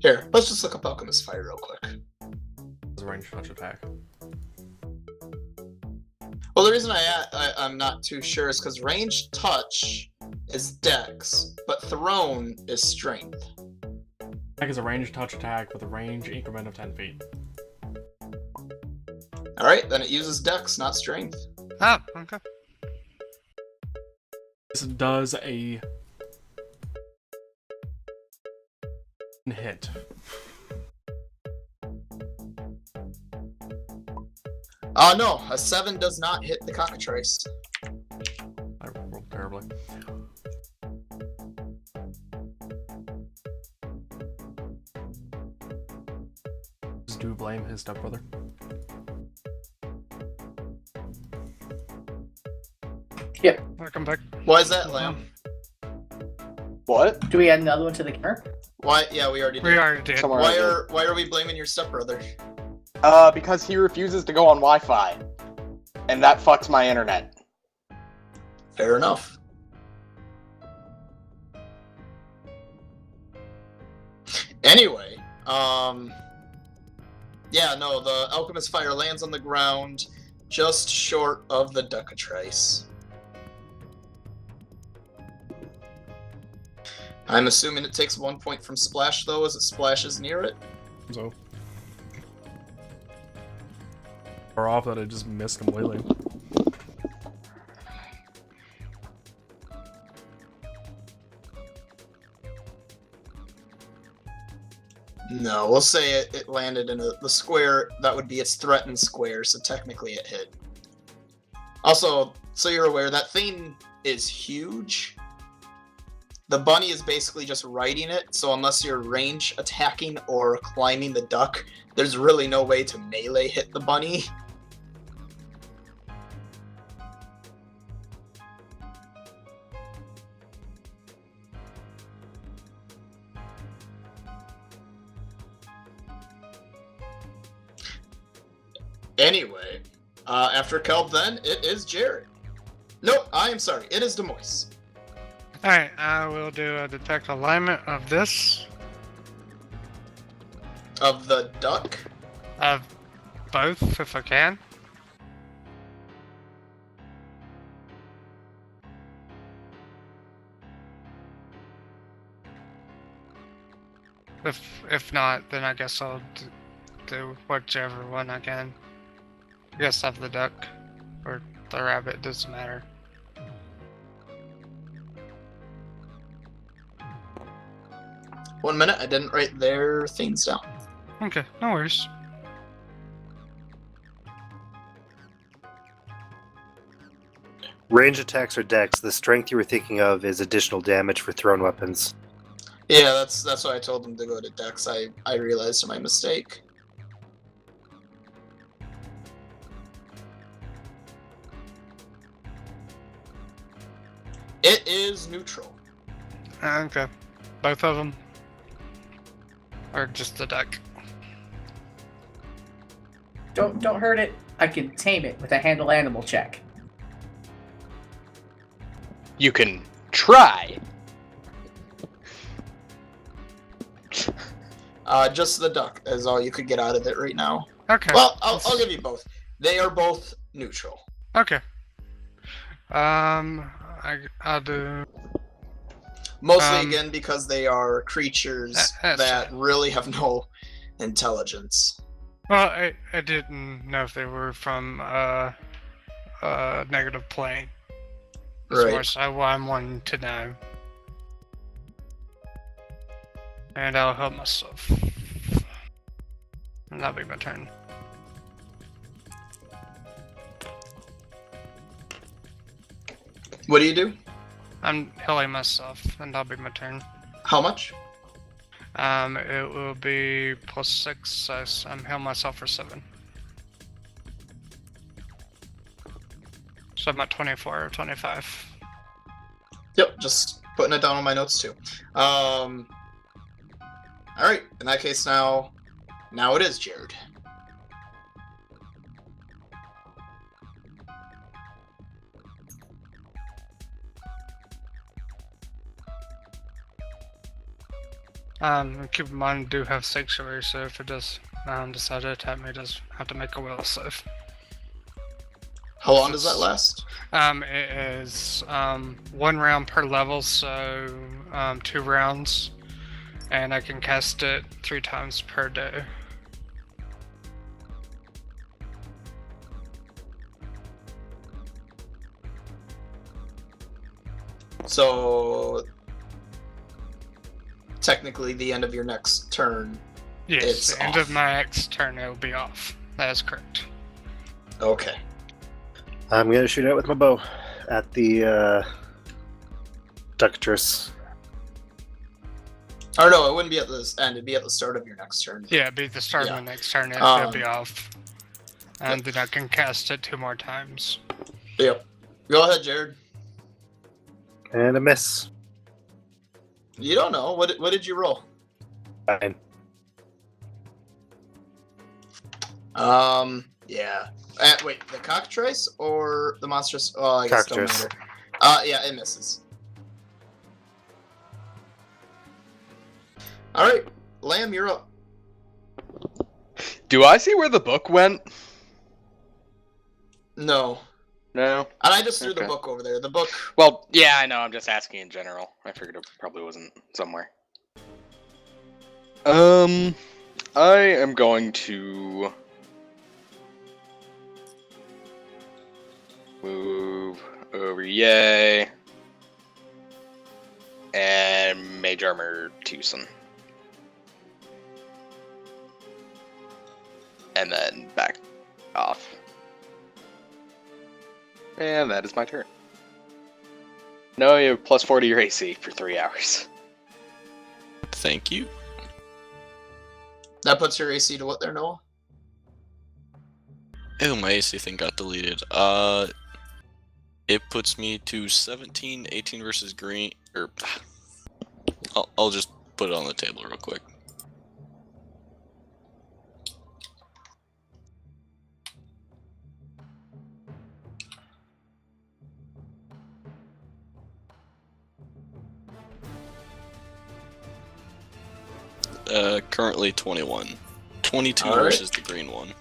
Here, let's just look up Alchemist Fire real quick. It's a ranged touch attack. Well, the reason I'm not too sure is because ranged touch is Dex, but thrown is Strength. Attack is a ranged touch attack with a range increment of 10 feet. Alright, then it uses Dex, not Strength. Oh, okay. This does a hit. No, a 7 does not hit the cockatrice. I rolled terribly. Just do blame his stepbrother. Yep. Welcome back. Why is that, Lamb? What? Do we add another one to the camera? Why? Yeah, we already did. We already did. Somewhere Why I did. are we blaming your stepbrother? Because he refuses to go on Wi-Fi. And that fucks my internet. Fair enough. Anyway, yeah, no, the Alchemist Fire lands on the ground just short of the Ducatrice. I'm assuming it takes 1 point from Splash, though, as it splashes near it. So. Or off that I just missed completely. No, we'll say it landed in the square. That would be its threatened square, so technically it hit. Also, so you're aware, that thing is huge. The bunny is basically just riding it, so unless you're range attacking or climbing the duck, there's really no way to melee hit the bunny. Anyway, after Kelb then, it is Jared. Nope, I am sorry, it is Demoise. Alright, I will do a detect alignment of this. Of the duck? Of both, if I can. If not, then I guess I'll do whichever one I can. I guess of the duck or the rabbit, doesn't matter. One minute, I didn't write their things down. Okay, no worries. Range attacks or dex, the strength you were thinking of is additional damage for thrown weapons. Yeah, that's why I told them to go to Dex. I realized my mistake. It is neutral. Okay, both of them? Or just the duck? Don't hurt it. I can tame it with a handle animal check. You can try. Just the duck is all you could get out of it right now. Okay. Well, I'll give you both. They are both neutral. Okay. I'll do... Mostly, again, because they are creatures that's that really have no intelligence. Well, I didn't know if they were from negative plane. Right. That's why I'm wanting to know. And I'll help myself. And that'll be my turn. What do you do? I'm healing myself, and that'll be my turn. How much? It will be +6, so I'm healing myself for 7. So I'm at 24 or 25. Yep, just putting it down on my notes too. Alright, in that case now it is Jared. Keep in mind, I do have sanctuary, so if it does decide to attack me, it does have to make a will save. How long does that last? It is 1 round per level, so 2 rounds, and I can cast it 3 times per day. So technically, the end of your next turn. Yes, It's the end off. of my next turn, it will be off. That is correct. Okay. I'm gonna shoot out with my bow at the Ductress. Or no, it wouldn't be at the end. It'd be at the start of your next turn. Yeah, it'll be the start Yeah. of my next turn, it'll be off. And then I can cast it 2 more times. Yep. Go ahead, Jared. And a miss. You don't know. What did you roll? Fine. Yeah. Wait, the cockatrice or the monstrous? Oh, I guess it don't Cockatrice. matter. Yeah, it misses. All right, Lamb, you're up. Do I see where the book went? No, No. and I just threw the Okay. book over there. The book. Well, yeah, I know. I'm just asking in general. I figured it probably wasn't somewhere. I am going to move over, yay, and Mage Armor Tucson. And then back off. And that is my turn. No, you have plus 40 your AC for 3 hours. Thank you. That puts your AC to what there, Noah? Oh, my AC thing got deleted. It puts me to 17, 18 versus green. Or, I'll just put it on the table real quick. Currently 21. 22 All right. versus the green one.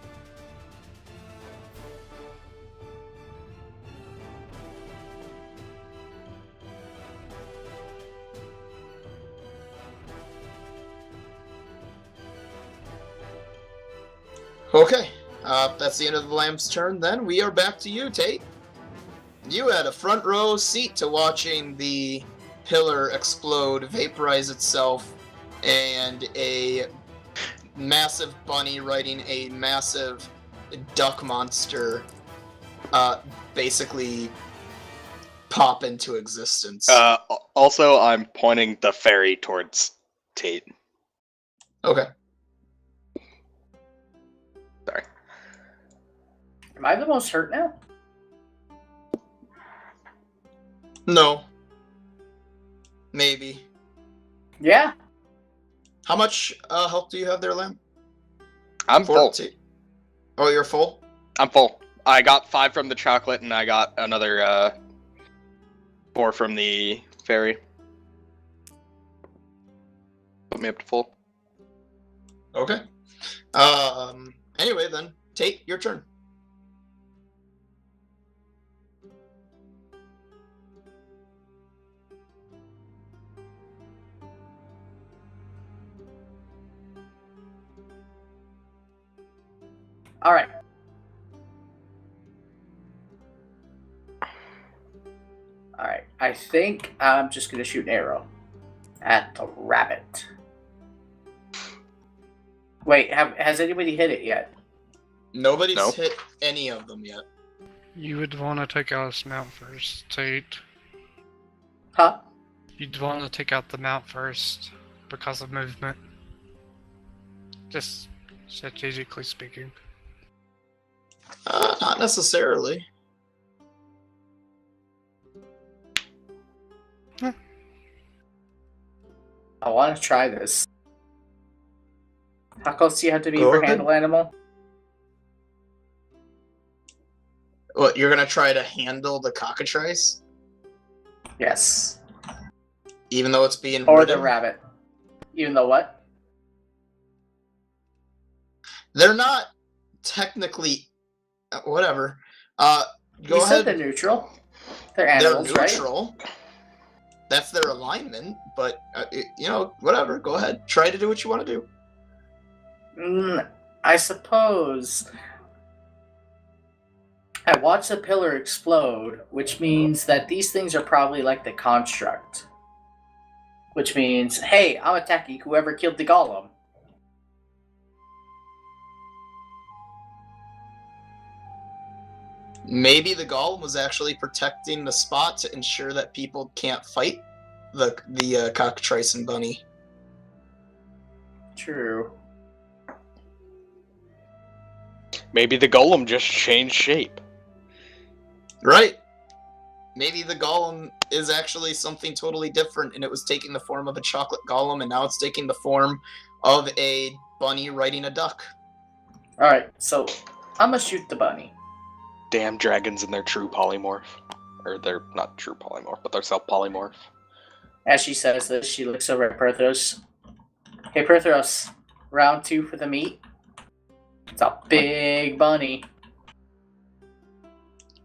Okay, that's the end of the Lamb's turn. Then we are back to you, Tate. You had a front row seat to watching the pillar explode, vaporize itself, and a massive bunny riding a massive duck monster basically pop into existence. Also, I'm pointing the ferry towards Tate. Okay. Sorry. Am I the most hurt now? No. Maybe. Yeah. How much health do you have there, Lamb? I'm full. 14. Oh, you're full? I'm full. I got 5 from the chocolate, and I got another 4 from the ferry. Put me up to full. Okay. Anyway, then, Tate, your turn. All right. All right. I think I'm just gonna shoot an arrow at the rabbit. Wait, has anybody hit it yet? Nobody's No. hit any of them yet. You would want to take out his mount first, Tate. Huh? You'd want to take out the mount first because of movement. Just strategically speaking. Not necessarily. I want to try this. How close do you have to be Go for ahead. handle animal? What, you're gonna try to handle the cockatrice? Yes. Even though it's being Or ridden? the rabbit. Even though what? They're not technically whatever. Go You said ahead. they're neutral. They're They're animals, right? neutral. That's their alignment, but whatever. Go ahead. Try to do what you want to do. I suppose. I watched the pillar explode, which means that these things are probably like the construct. Which means, hey, I'm attacking whoever killed the golem. Maybe the golem was actually protecting the spot to ensure that people can't fight the cockatrice and bunny. True. Maybe the golem just changed shape. Right. Maybe the golem is actually something totally different, and it was taking the form of a chocolate golem, and now it's taking the form of a bunny riding a duck. Alright, so I'm gonna shoot the bunny. Damn dragons and their true polymorph. Or they're not true polymorph, but they're self-polymorph. As she says this, she looks over at Perthros. Hey, Perthros, round 2 for the meat. It's a big bunny.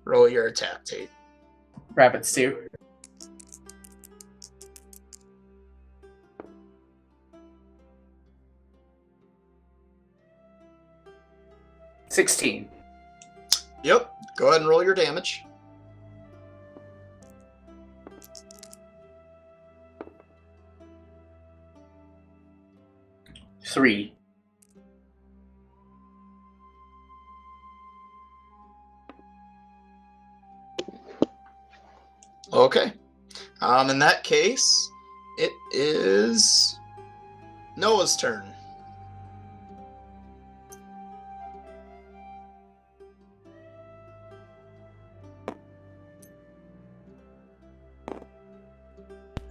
Roll your attack, Tate. Rabbits too. $16. Yep. Go ahead and roll your damage. $3. Okay. In that case, it is Noah's turn.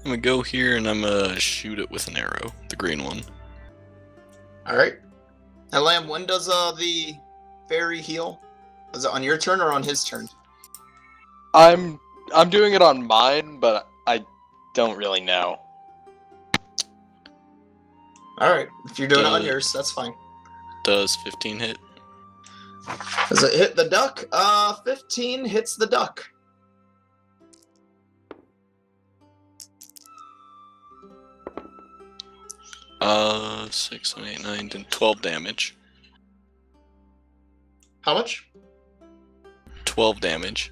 I'm gonna go here and I'm gonna shoot it with an arrow, the green one. All right. Now, Lamb, when does the fairy heal? Is it on your turn or on his turn? I'm doing it on mine, but I don't really know. All right. If you're doing it on yours, that's fine. Does 15 hit? Does it hit the duck? 15 hits the duck. Six, 7, 8, 9, 10, 12 damage. How much? 12 damage.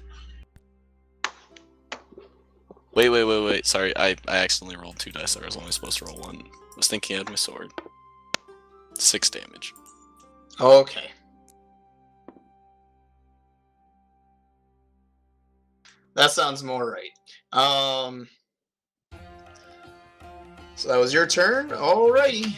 Wait. Sorry, I accidentally rolled 2 dice there. I was only supposed to roll 1. I was thinking I had my sword. 6 damage. Okay. That sounds more right. So that was your turn? Alrighty.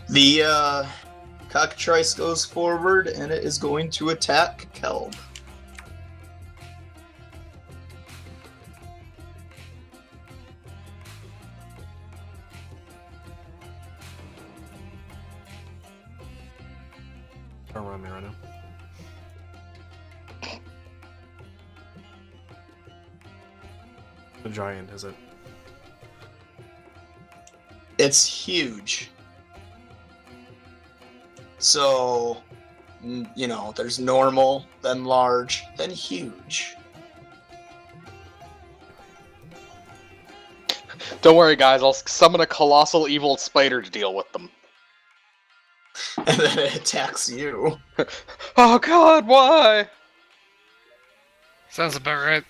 The cockatrice goes forward and it is going to attack Kelb. Don't run me right now. The giant, is it? It's huge. So, there's normal, then large, then huge. Don't worry, guys. I'll summon a colossal evil spider to deal with them. And then it attacks you. Oh God, why? Sounds about right.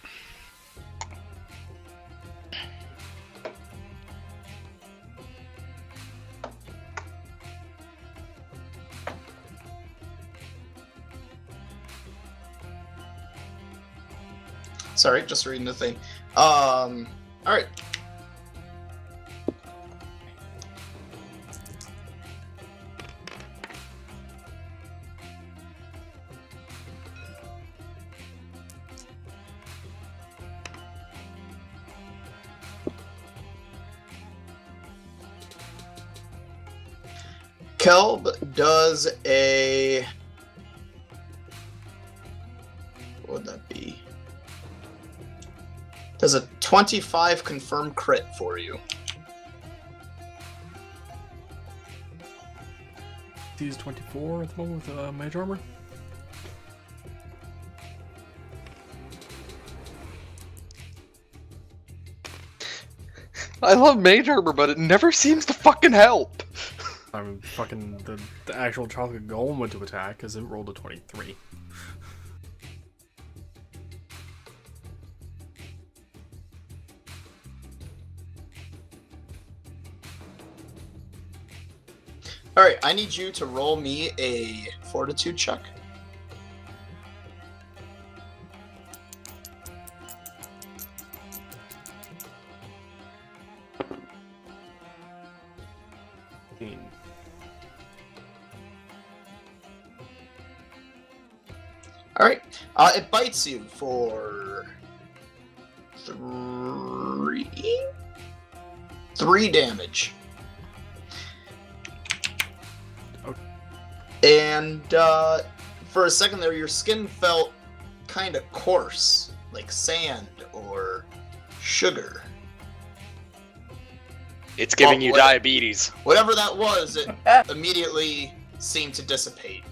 Sorry, just reading the thing. Alright. Kelb does a... What would that be? Does a 25 confirm crit for you. He's 24 at the moment with mage armor. I love mage armor, but it never seems to fucking help. I mean, fucking the actual chocolate golem went to attack because it rolled a 23. Alright, I need you to roll me a fortitude check. Alright, it bites you for 3 damage. And for a second there, your skin felt kind of coarse, like sand or sugar. It's giving you diabetes. Whatever that was, it immediately seemed to dissipate.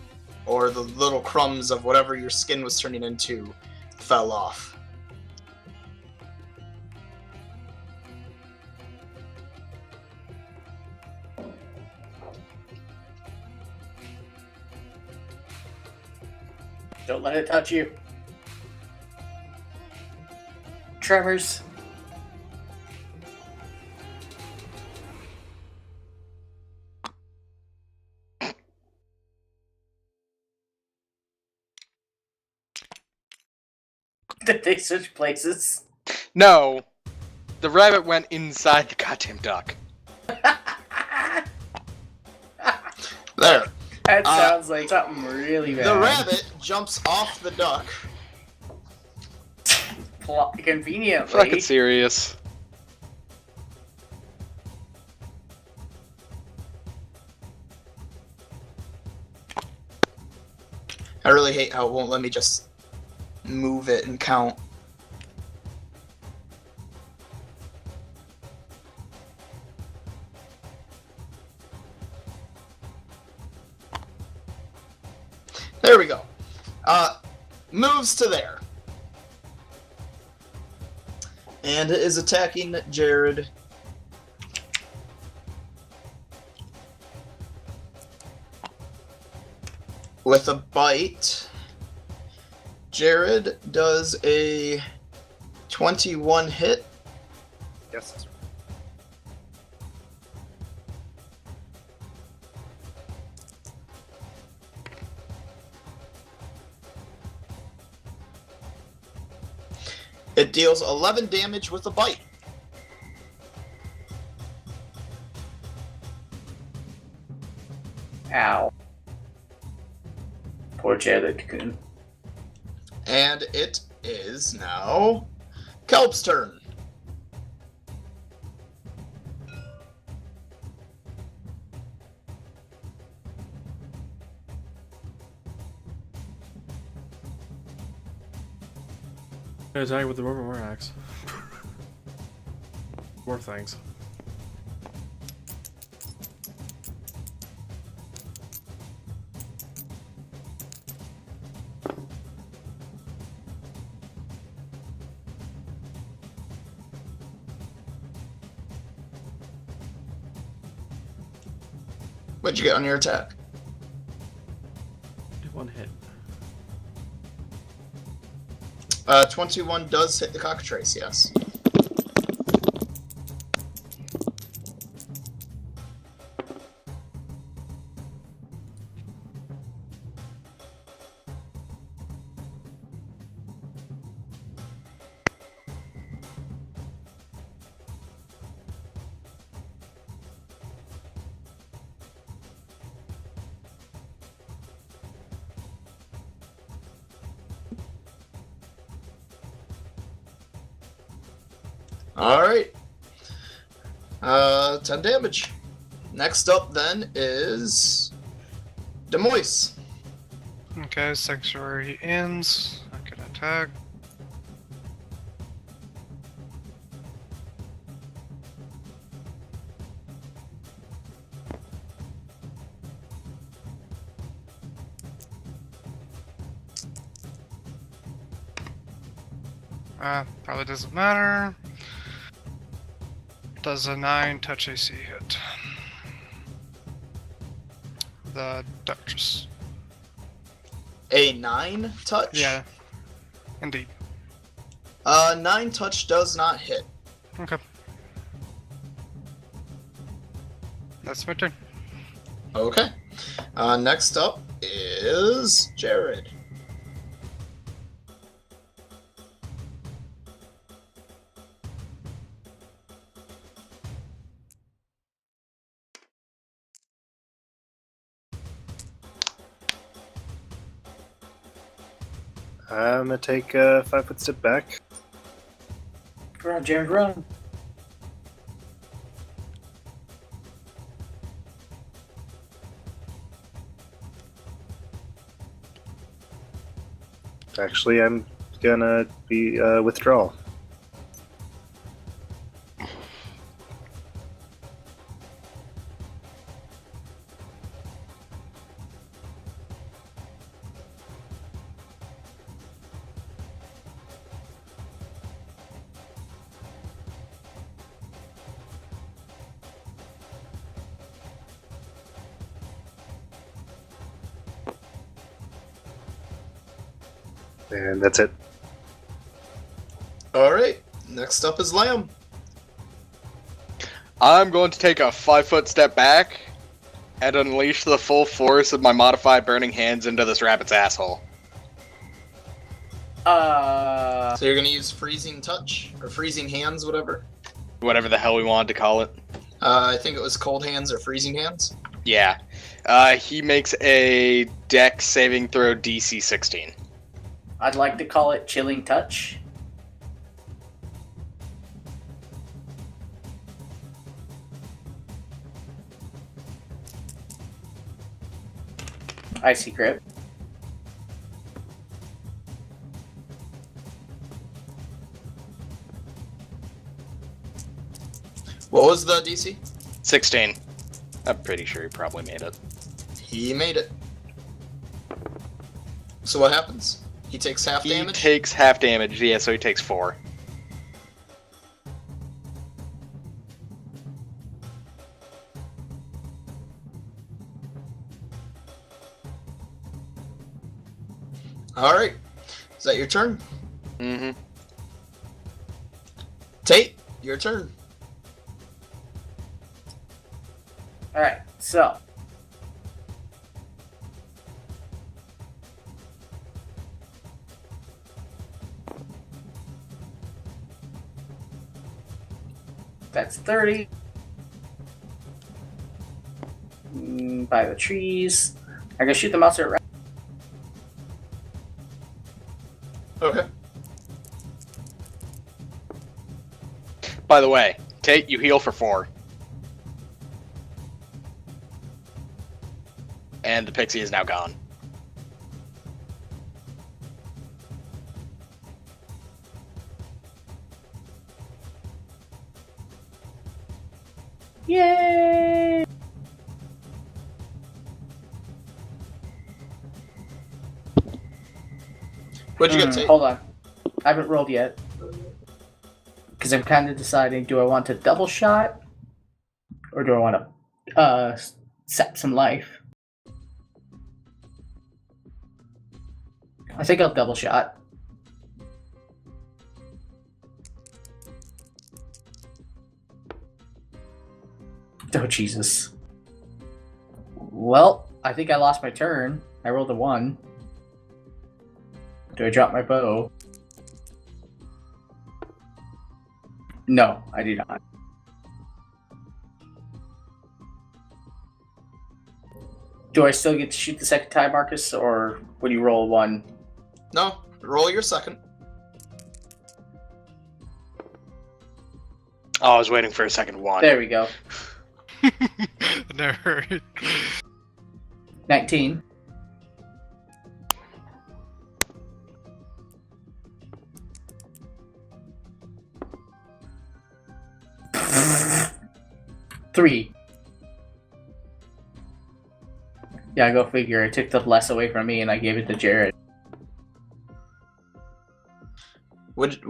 Or the little crumbs of whatever your skin was turning into fell off. Don't let it touch you. Tremors. Did they switch places? No. The rabbit went inside the goddamn duck. There. That sounds like something really bad. The rabbit jumps off the duck. Conveniently. Fucking serious. I really hate how it won't let me just move it and count. There we go. Moves to there. And it is attacking Jared. With a bite. Jared does a 21 hit. Yes. It deals 11 damage with a bite. Ow. Poor Jared Cocoon. And it is now Kelp's turn. Attack with the rubber axe. More things. What'd you get on your attack? 1 hit. 21 does hit the cockatrice, yes. Alright. 10 damage. Next up then is Demois. Okay, Sanctuary ends. I can attack. Probably doesn't matter. Does a 9 touch AC hit? The Duchess. A 9 touch? Yeah, indeed. 9 touch does not hit. Okay. That's my turn. Okay. Next up is Jared. I'm gonna take a 5-foot step back. Run, Jared, run. Actually, I'm gonna be withdrawal. And that's it. Alright, next up is Lamb. I'm going to take a 5-foot step back and unleash the full force of my modified burning hands into this rabbit's asshole. So you're gonna use freezing touch? Or freezing hands, whatever? Whatever the hell we wanted to call it. I think it was cold hands or freezing hands. Yeah. He makes a dex saving throw DC 16. I'd like to call it chilling touch. Icy grip. What was the DC? 16. I'm pretty sure he probably made it. He made it. So what happens? He takes half He damage? takes half damage, yeah, so he takes 4. Alright. Is that your turn? Mm-hmm. Tate, your turn. Alright, so. That's 30. By the trees. I can shoot the monster at Okay. By the way, Tate, you heal for 4. And the pixie is now gone. Yay! What'd you get, Tate? Hold on. I haven't rolled yet. Because I'm kind of deciding, do I want to double shot? Or do I want to sap some life? I think I'll double shot. Oh, Jesus. Well, I think I lost my turn. I rolled a 1. Do I drop my bow? No, I do not. Do I still get to shoot the second time, Marcus, or would you roll 1? No, roll your second. Oh, I was waiting for a second 1. There we go. Nerd. 19. Three. Yeah, go figure. I took the less away from me and I gave it to Jared. What, did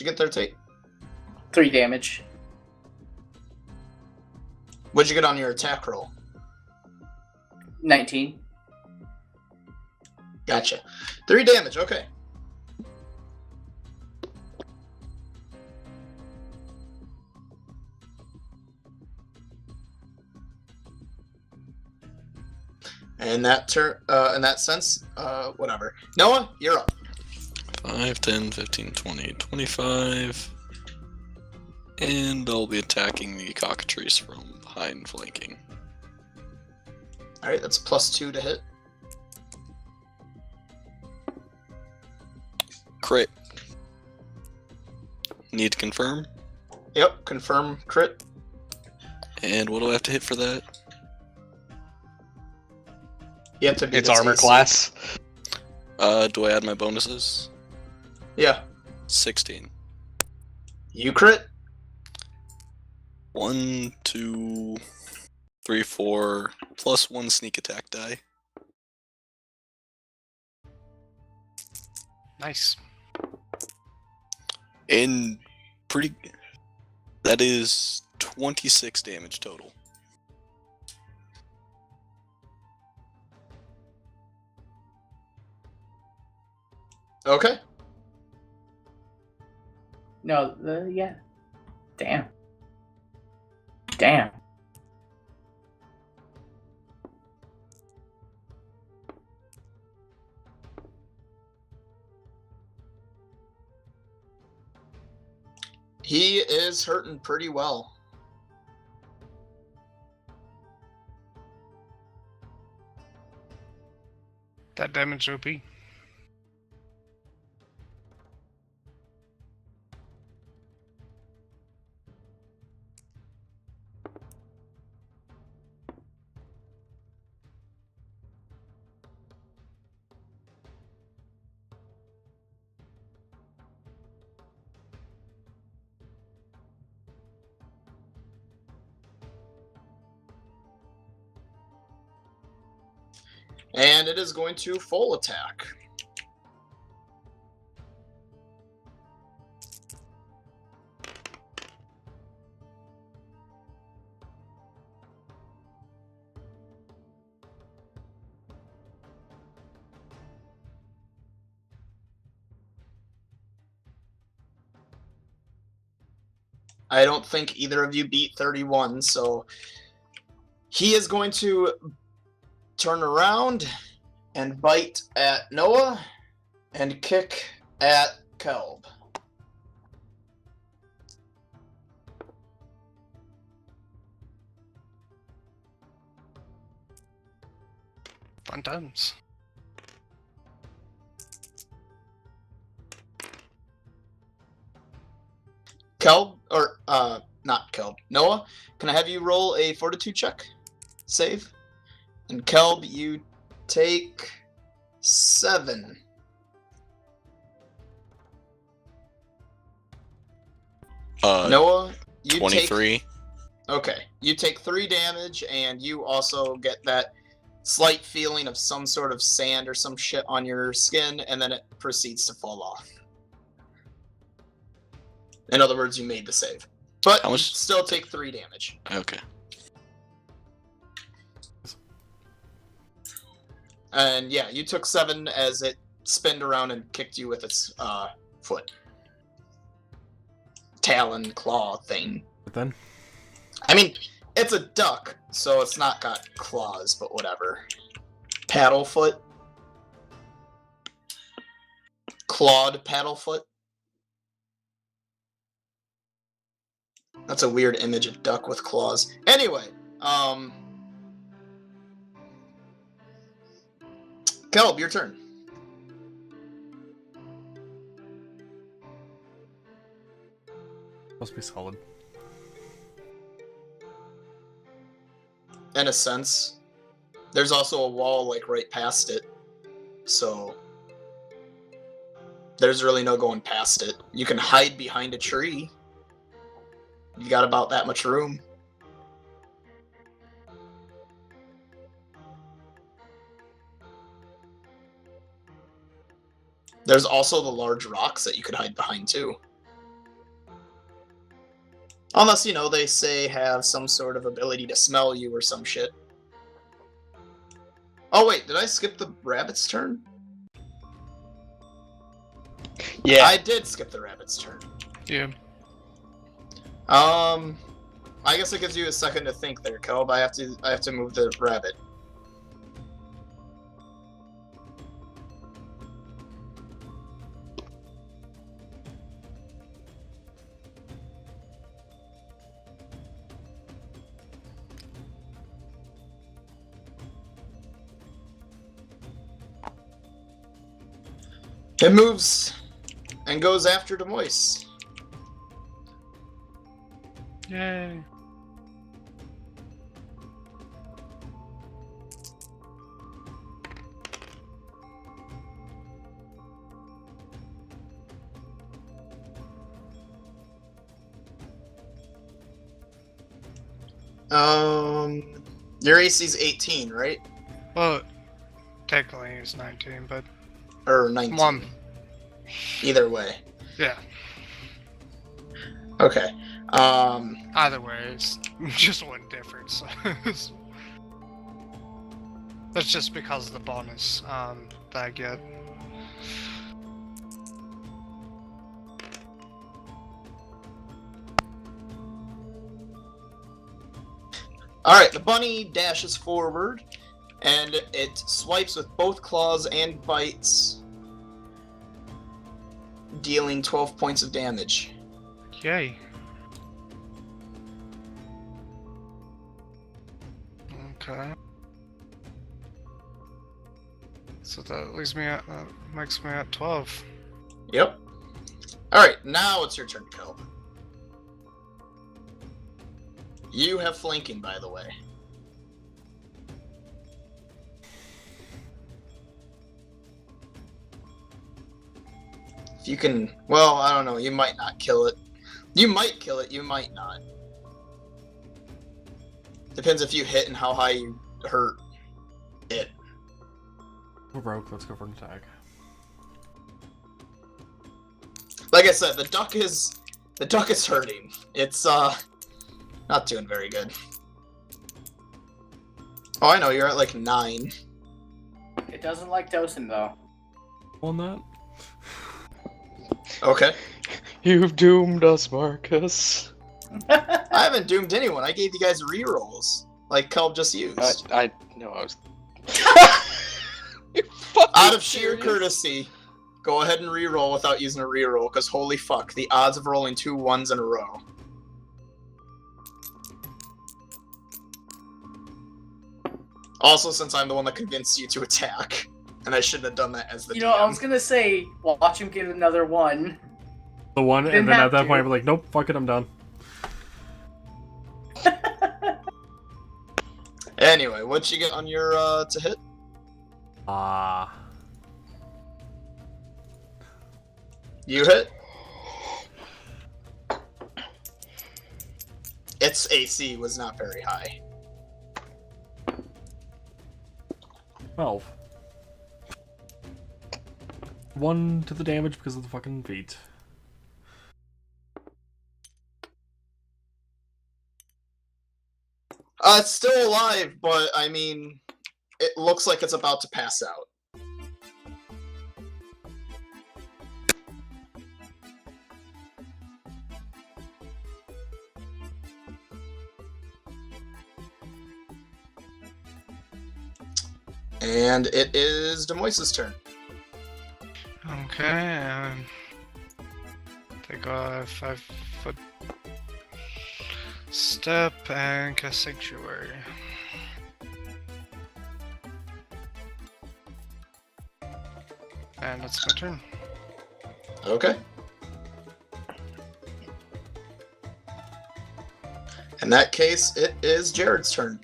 you get there, Tate? 3 damage. What'd you get on your attack roll? 19. Gotcha. 3 damage, okay. In that sense, whatever. Noah, you're up. 5, 10, 15, 20, 25. And I'll be attacking the cockatrice from behind flanking. Alright, that's +2 to hit. Crit. Need to confirm. Yep, confirm crit. And what do I have to hit for that? You have to beat It's its armor AC. class. Do I add my bonuses? Yeah. 16. You crit? 1, 2, 3, 4, plus 1 sneak attack die. Nice. And pretty. That is 26 damage total. Okay. No, yeah. Damn. Damn. He is hurting pretty well. That damage OP. And it is going to full attack. I don't think either of you beat 31, so he is going to turn around and bite at Noah and kick at Kelb. Fun times. Kelb, or not Kelb, Noah, can I have you roll a fortitude check? Save. And Kelb, you take 7. Noah, you 23. Okay, you take 3 damage, and you also get that slight feeling of some sort of sand or some shit on your skin, and then it proceeds to fall off. In other words, you made the save. But How you much- still take 3 damage. Okay. And yeah, you took 7 as it spinned around and kicked you with its foot. Talon claw thing. But then, I mean, it's a duck, so it's not got claws, but whatever. Paddle foot. Clawed paddle foot. That's a weird image of duck with claws. Anyway, Kelb, your turn. must be solid. in a sense. There's also a wall like right past it, so there's really no going past it. You can hide behind a tree. You got about that much room. There's also the large rocks that you could hide behind too. Unless, you know, they say have some sort of ability to smell you or some shit. Oh wait, did I skip the rabbit's turn? Yeah. I did skip the rabbit's turn. Yeah. I guess it gives you a second to think there, Kelb. I have to move the rabbit. It moves and goes after Demois. Yay. Your AC's 18, right? Well, technically it's 19, but Or 19. one. Either way. Yeah. Okay. Either way, it's just one difference. That's just because of the bonus that I get. Alright, the bunny dashes forward, and it swipes with both claws and bites, dealing 12 points of damage. Yay. Okay. So that leaves me at, makes me at 12. Yep. Alright, now it's your turn, Kelp. You have flanking, by the way. If you can... Well, I don't know. You might not kill it. You might kill it. You might not. Depends if you hit and how high you hurt it. We're broke. Let's go for an attack. Like I said, the duck is hurting. It's not doing very good. Oh, I know, you're at like 9. It doesn't like Tosin though. On that? Okay. You've doomed us, Marcus. I haven't doomed anyone. I gave you guys rerolls, like Kelb just used. I know I was. Out of sheer courtesy, go ahead and reroll without using a reroll, because holy fuck, the odds of rolling 2 1s in a row. Also, since I'm the one that convinced you to attack, and I shouldn't have done that as the You know, DM. I was gonna say, watch him get another one. The one, Didn't and then at have that to. point, I'm like, nope, fuck it, I'm done. Anyway, what'd you get on your to hit? You hit? Its AC was not very high. 12. 1 to the damage because of the fucking feet. It's still alive, but I mean, it looks like it's about to pass out. And it is Demois's turn. Okay, take a 5-foot step and cast Sanctuary. And that's my turn. Okay. In that case, it is Jared's turn.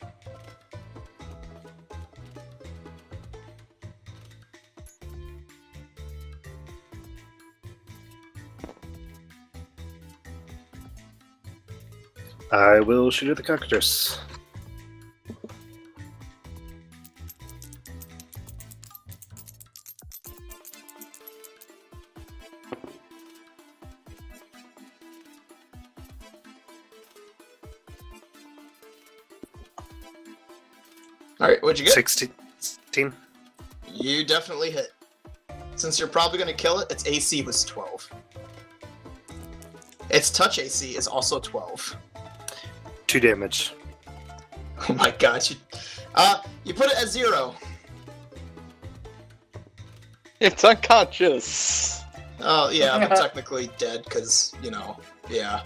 I will shoot at the cockatrice. Alright, what'd you get? 16. You definitely hit. Since you're probably going to kill it, its AC was 12. Its touch AC is also 12. 2 damage. Oh my god. You put it at 0. It's unconscious. Oh, yeah, but technically dead, because, you know, yeah.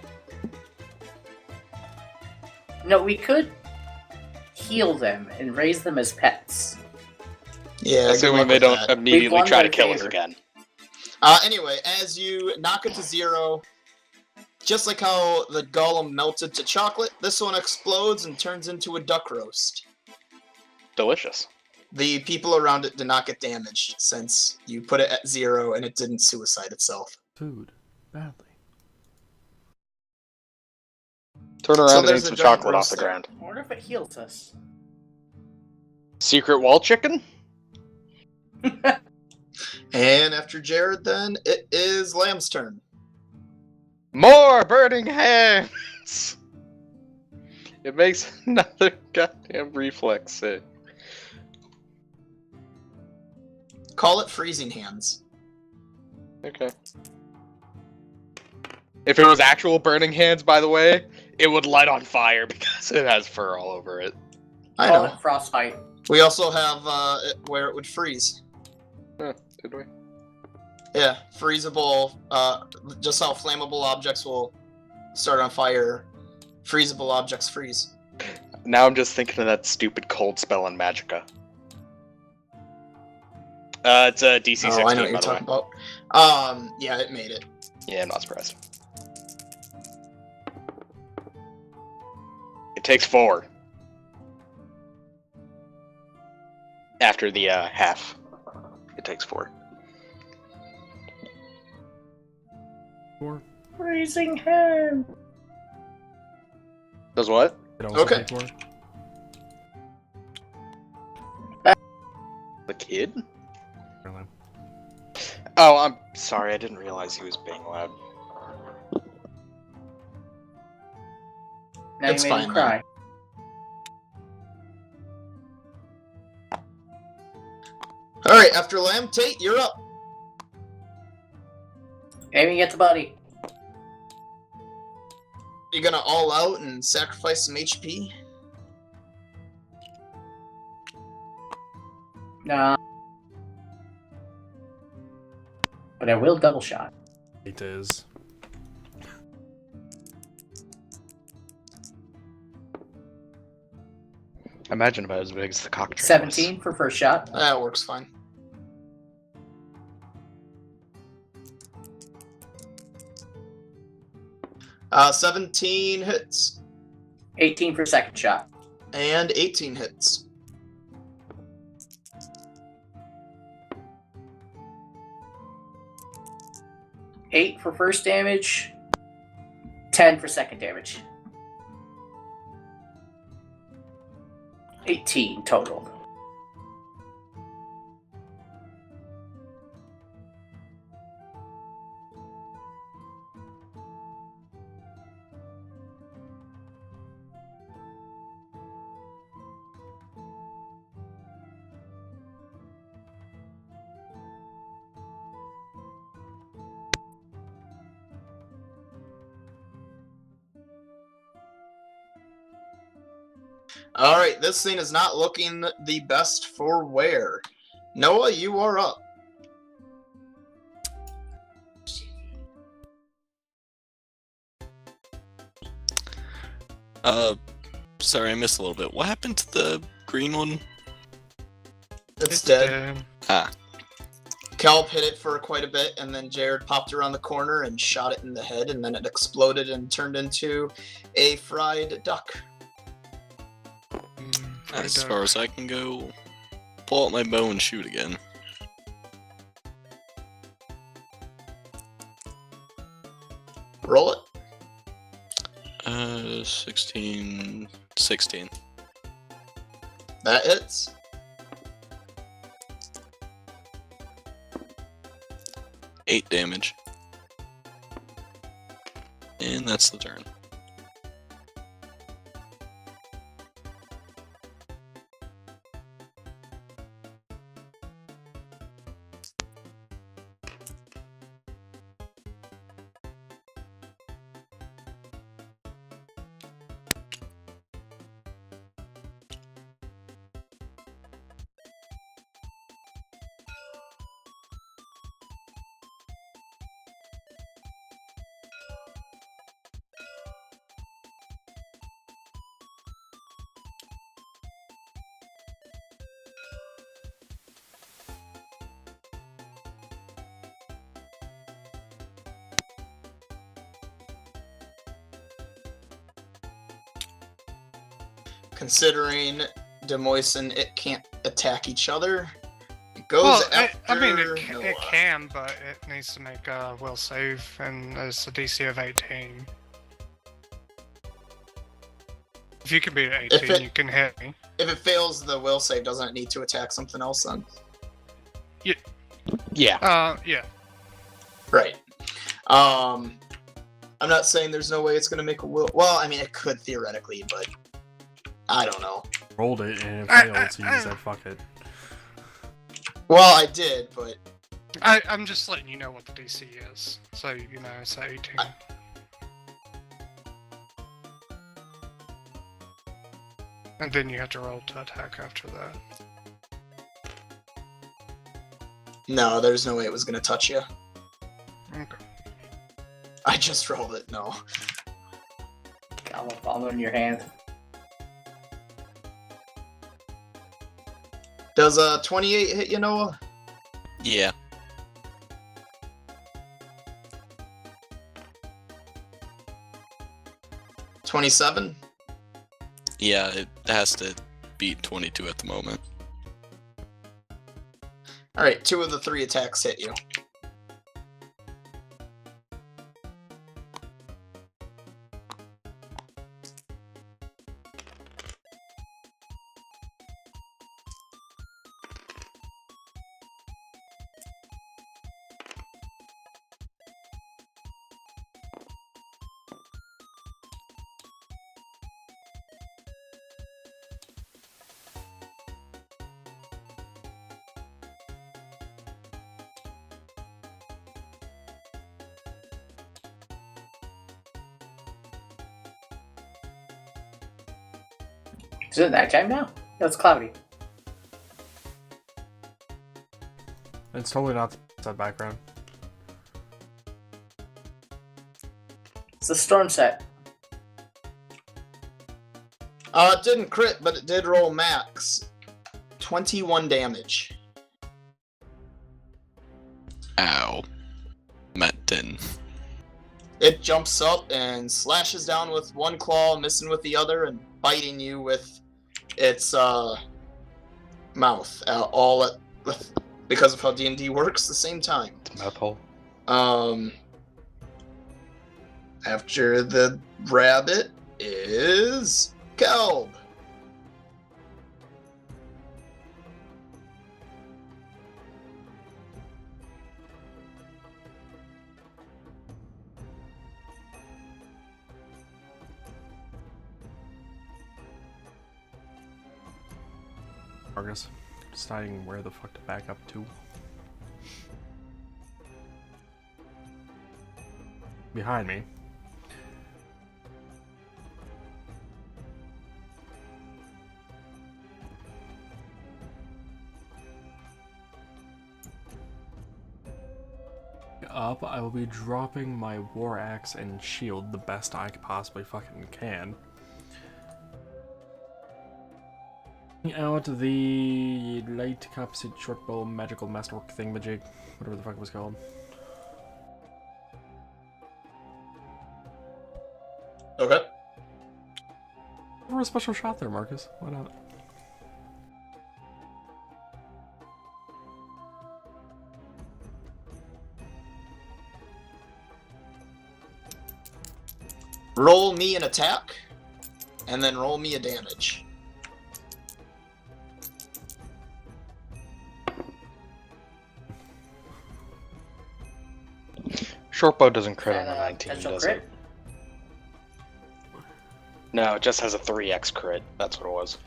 No, we could heal them and raise them as pets. Yeah, good Assuming luck they with don't that. immediately won try to their kill us favor. again. Anyway, as you knock it to 0, just like how the golem melted to chocolate, this one explodes and turns into a duck roast. Delicious. The people around it did not get damaged, since you put it at 0 and it didn't suicide itself. Food. Badly. Turn around So and eat there's a some giant chocolate off the roast there. ground. I wonder if it heals us. Secret wall chicken? And after Jared, then, it is Lamb's turn. More burning hands! It makes another goddamn reflex save. Call it freezing hands. Okay. If it was actual burning hands, by the way, it would light on fire because it has fur all over it. I Call know. it frostbite. We also have where it would freeze. Huh, did we? Yeah, freezable, just how flammable objects will start on fire, freezable objects freeze. Now I'm just thinking of that stupid cold spell in Magicka. It's a DC 16, Oh, I know what by you're the way. talking about. Yeah, it made it. Yeah, I'm not surprised. It takes 4. After the half, it takes 4. 4. Freezing hand. Does what? It also Okay. take 4. The kid? Really. Oh, I'm sorry. I didn't realize he was being loud. Now It's you made fine, him cry. Alright, after Lamb, Tate, you're up. Aiming at the buddy. You gonna all out and sacrifice some HP? Nah. But I will double shot. It is. Imagine about as big as the cockatrice. 17 for first shot. That works fine. Uh, 17 hits. 18 for second shot. And 18 hits. Eight for first damage. 10 for second damage. 18 total. Alright, this thing is not looking the best for wear. Noah, you are up. Sorry, I missed a little bit. What happened to the green one? It's dead. Ah, Kelp hit it for quite a bit, and then Jared popped around the corner and shot it in the head, and then it exploded and turned into a fried duck. as far as I can go, pull out my bow and shoot again. Roll it. 16. 16. That hits. Eight damage. And that's the turn. Considering Demoisen, it can't attack each other. It goes Well, after I mean, it Noah. can, but it needs to make a will save, and there's a DC of 18. If you can beat 18, you can hit me. If it fails the will save, doesn't it need to attack something else then? Yeah. Yeah. Right. I'm not saying there's no way it's gonna make a will. Well, I mean, it could theoretically, but I don't know. Rolled it and it failed, so you said fuck it. Well, I did, but I'm just letting you know what the DC is, so you know it's 18. And then you have to roll to attack after that. no, there's no way it was gonna touch you. Okay. I just rolled it. No. Got a bomb in your hand. Does 28 hit you, Noah? Yeah. $27? Yeah, it has to beat 22 at the moment. Alright, 2 of the 3 attacks hit you. Is it nighttime now? No, it's cloudy. It's totally not that background. It's the storm set. It didn't crit, but it did roll max. 21 damage. Ow. I'm at 10. It jumps up and slashes down with one claw, missing with the other, and biting you with its mouth. All at, because of how D&D works, the same time. Mouth hole. After the rabbit is Kelb. Argus. Deciding where the fuck to back up to. Behind me. Up, I will be dropping my war axe and shield the best I possibly fucking can. Out the light composite short bow magical masterwork thingamajig, whatever the fuck it was called. Okay. Or a special shot there, Marcus. Why not? roll me an attack, and then roll me a damage. Shortbow doesn't crit on And, the 19, potential does crit. it? No, it just has a 3x crit. That's what it was.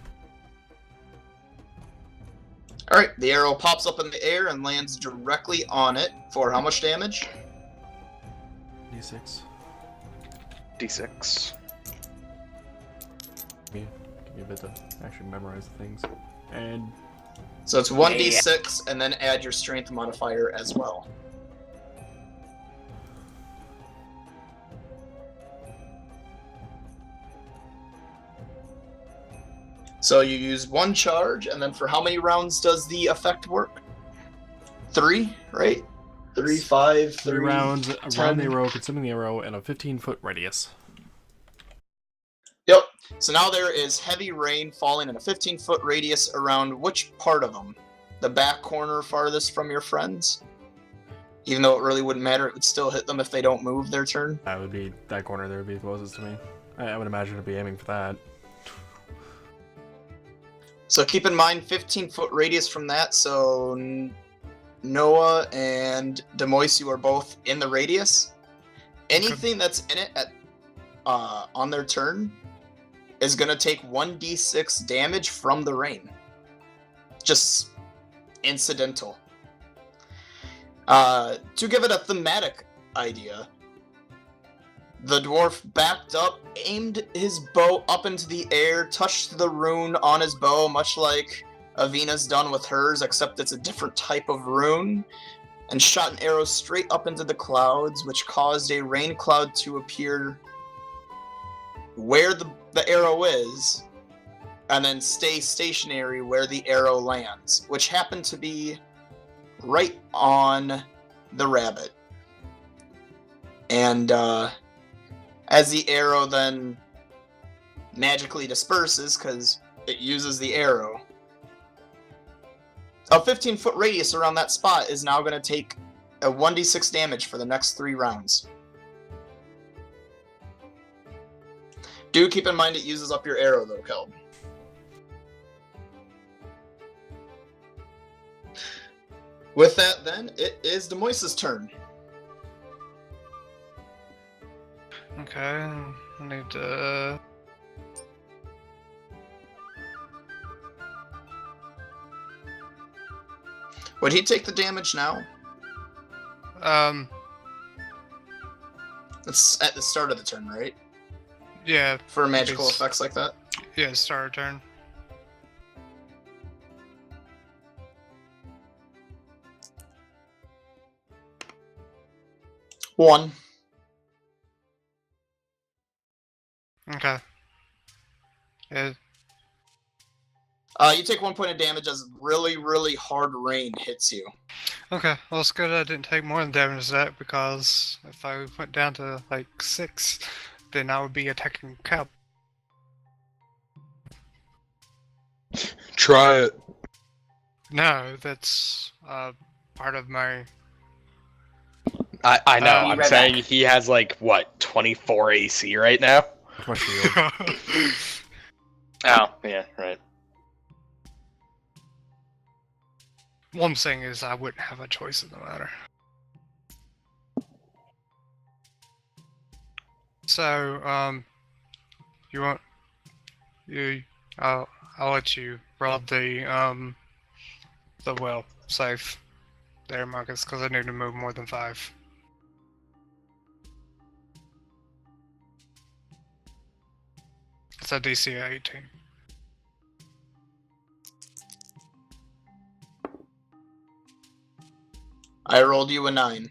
Alright, the arrow pops up in the air and lands directly on it for how much damage? D6. D6. Give me a bit to actually memorize the things. And So it's 1d6, and then add your strength modifier as well. So you use one charge, and then for how many rounds does the effect work? 3, right? 3, 5, 3 3 rounds 10. around the arrow, consuming the arrow in a 15-foot radius. Yep. So now there is heavy rain falling in a 15-foot radius around which part of them? The back corner farthest from your friends? Even though it really wouldn't matter, it would still hit them if they don't move their turn. That would be that corner there would be closest to me. I would imagine it'd be aiming for that. So keep in mind, 15-foot radius from that, so Noah and Demois, you are both in the radius. Anything that's in it on their turn is going to take 1d6 damage from the rain. Just incidental. To give it a thematic idea, the dwarf backed up, aimed his bow up into the air, touched the rune on his bow, much like Avina's done with hers, except it's a different type of rune, and shot an arrow straight up into the clouds, which caused a rain cloud to appear where the arrow is, and then stay stationary where the arrow lands, which happened to be right on the rabbit. And, as the arrow then magically disperses, because it uses the arrow, a 15-foot radius around that spot is now going to take a 1d6 damage for the next 3 rounds. Do keep in mind it uses up your arrow, though, Kelb. With that, then, it is Demois' turn. Okay, I need to. Would he take the damage now? It's at the start of the turn, right? Yeah, For magical It's- effects like that? yeah, start turn. One. Okay. Yeah, You take 1 point of damage as really, really hard rain hits you. okay, well, it's good I didn't take more than damage to that, because if I went down to like 6, then I would be attacking Cap. Try it. No, that's part of my. I know. You I'm read saying that. he has like what 24 AC right now. With my shield. Oh yeah, right. What I'm saying is I wouldn't have a choice in the matter. So, you want I'll let you roll the well safe there, Marcus, because I need to move more than 5. It's a DC 18. I rolled you a 9.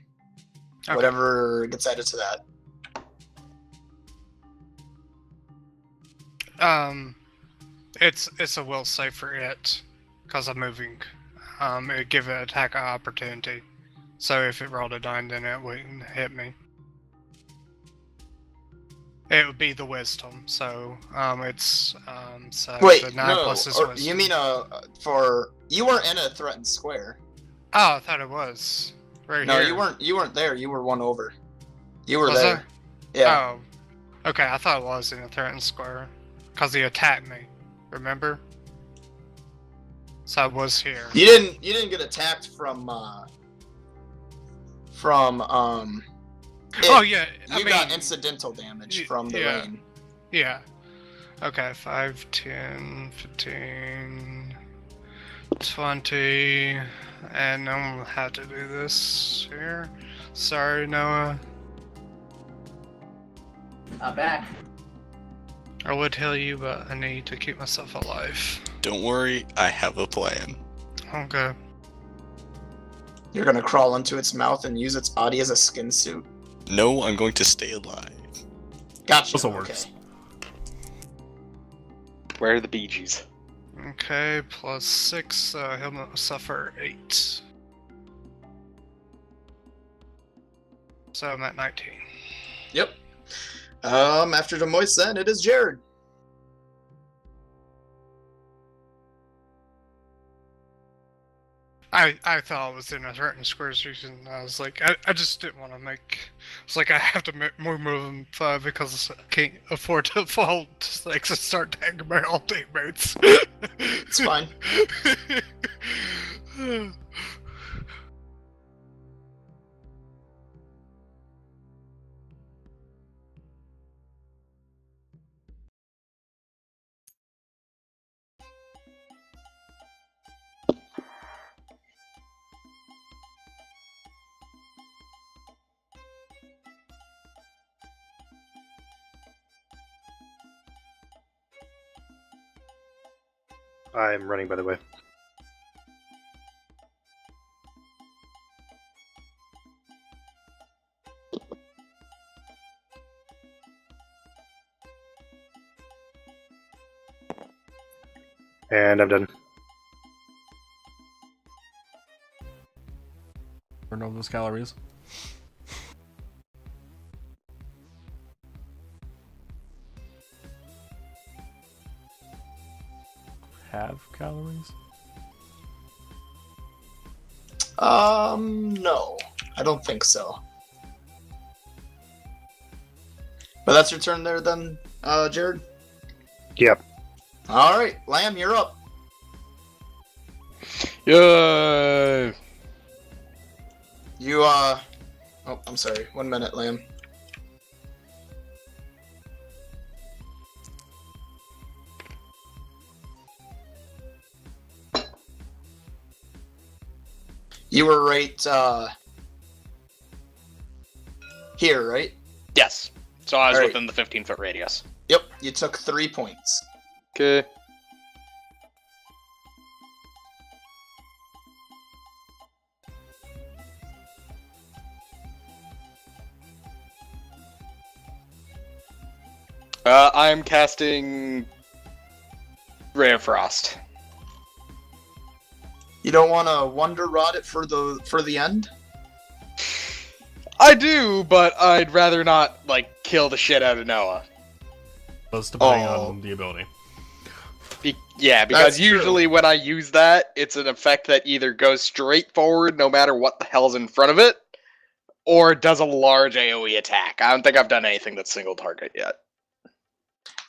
Okay. Whatever gets added to that. It's a will save for it, because I'm moving. It would give it attack opportunity. So if it rolled a 9, then it wouldn't hit me. It would be the wisdom, so it's so Wait, the 9 no, plus his or wisdom. you mean for you weren't in a threatened square? Oh, I thought it was right No, here. you weren't. You weren't there. You were one over. You were Was there. I? Yeah. Oh, Okay, I thought it was in the threatened square. Because he attacked me. Remember? So I was here. You didn't get attacked from Oh, yeah. You got incidental damage from the yeah. rain. Yeah. Okay, 5, 10, 15, 20. And I'm gonna have to do this here. Sorry, Noah. I'm back. I would tell you, but I need to keep myself alive. Don't worry, I have a plan. Okay. You're gonna crawl into its mouth and use its body as a skin suit. No, I'm going to stay alive. Gotcha. Also okay. works. Where are the Bee Gees? Okay, plus 6, so he'll suffer 8. So I'm at 19. Yep. After Demois, then it is Jared. I thought it was in a certain square season. I was like, I just didn't want to make. It's like I have to move more than 5 because I can't afford to fall to 6 and start tagging my all teammates. It's fine. I'm running, by the way. And I'm done. Burn all those calories. Have calories? No. I don't think so. But that's your turn there then, Jared? Yep. Alright, Lamb, you're up. Yay! You, oh, I'm sorry. 1 minute, Lamb. You were right, here, right? Yes. So I was Alright. within the 15-foot radius. Yep, you took 3 points. Okay. I'm casting Ray of Frost. You don't want to Wonder Rod it for the end? I do, but I'd rather not, like, kill the shit out of Noah. Just depending Oh. on the ability. Yeah, because That's true. usually when I use that, it's an effect that either goes straight forward no matter what the hell's in front of it, or does a large AoE attack. I don't think I've done anything that's single target yet.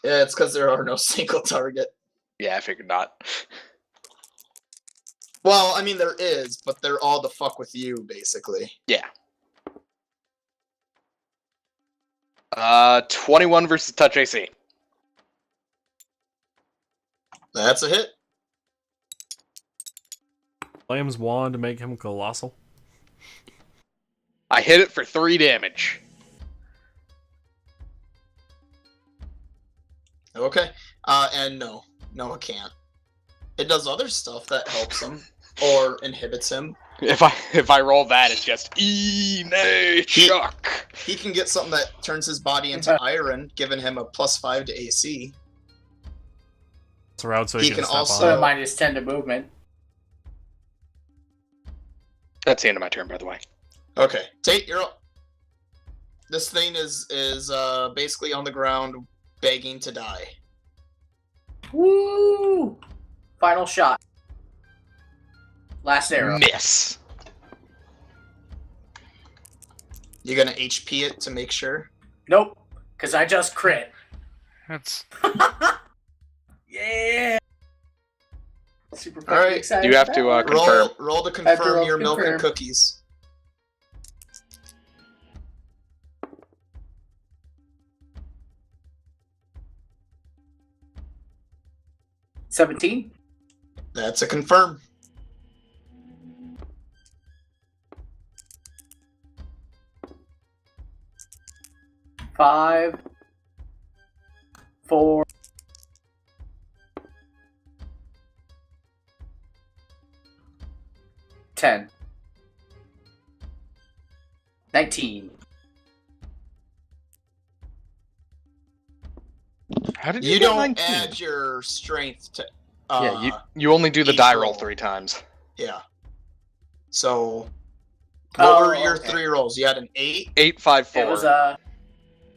Yeah, it's because there are no single target. Yeah, I figured not. Well, I mean, there is, but they're all to fuck with you, basically. Yeah. 21 versus touch AC. That's a hit. Lamb's wand to make him colossal. I hit it for 3 damage. Okay. And no. No, it can't. It does other stuff that helps him, or inhibits him. If I roll that, it's just shock. He can get something that turns his body into iron, giving him a +5 to AC. It's a route so He he can can step also- on So it. minus 10 to movement. That's the end of my turn, by the way. Okay, Tate, you're up. This thing is basically on the ground, begging to die. Woo! Final shot. Last arrow. Miss. You gonna HP it to make sure? Nope. Because I just crit. That's Yeah! Super fucking Alright. excited. You have to, about it. Confirm. Roll to I have to confirm roll your to milk and confirm. cookies. $17? That's a confirm. Five, 4, 10, 19. How did you, You get don't 19? add your strength to. Yeah, you only do the each die roll. roll 3 times. Yeah. So, what Oh, were your okay. 3 rolls? You had an 8? 8, 5, 4. It was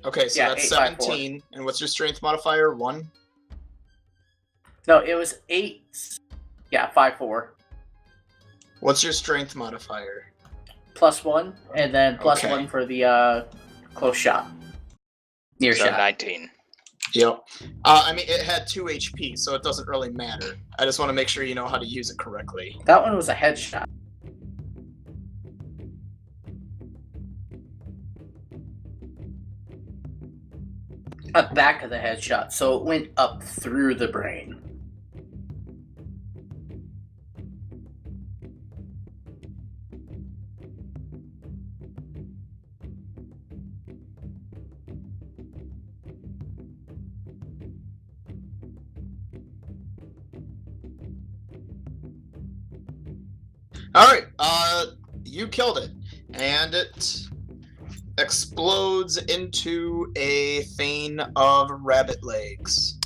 Okay, so Yeah, that's 8, 5, 4. 17. And what's your strength modifier? 1? no, it was 8. Yeah, 5, 4. What's your strength modifier? +1, and then plus Okay. 1 for the close shot. Near So shot. 19. Yep. I mean, it had 2 HP, so it doesn't really matter. I just want to make sure you know how to use it correctly. That one was a headshot. At the back of the headshot, so it went up through the brain. Alright, you killed it. And it explodes into a thing of rabbit legs.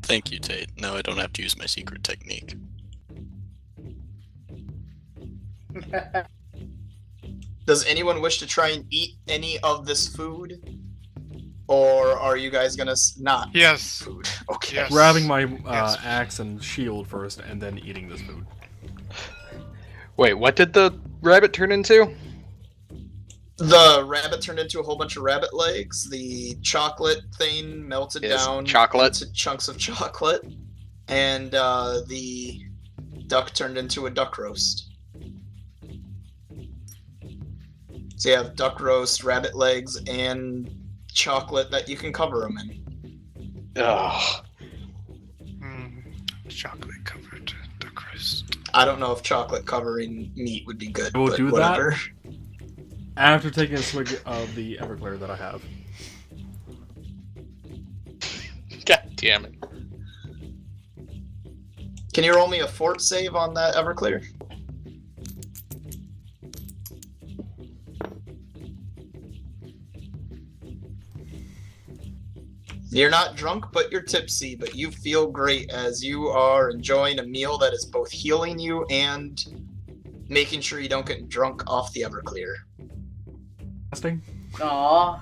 Thank you, Tate. Now I don't have to use my secret technique. Does anyone wish to try and eat any of this food? Or are you guys gonna not eat yes. food? Okay. Yes. Grabbing my Yes. axe and shield first, and then eating this food. Wait, what did the rabbit turn into? The rabbit turned into a whole bunch of rabbit legs. The chocolate thing melted Is down chocolate? into chunks of chocolate. And the duck turned into a duck roast. So you have duck roast, rabbit legs, and chocolate that you can cover them in. Ugh. Chocolate covered the crust. I don't know if chocolate covering meat would be good, We'll but do that. whatever. After taking a swig of the Everclear that I have. God damn it. Can you roll me a fort save on that Everclear? You're not drunk, but you're tipsy, but you feel great as you are enjoying a meal that is both healing you and making sure you don't get drunk off the Everclear. Testing. Aww.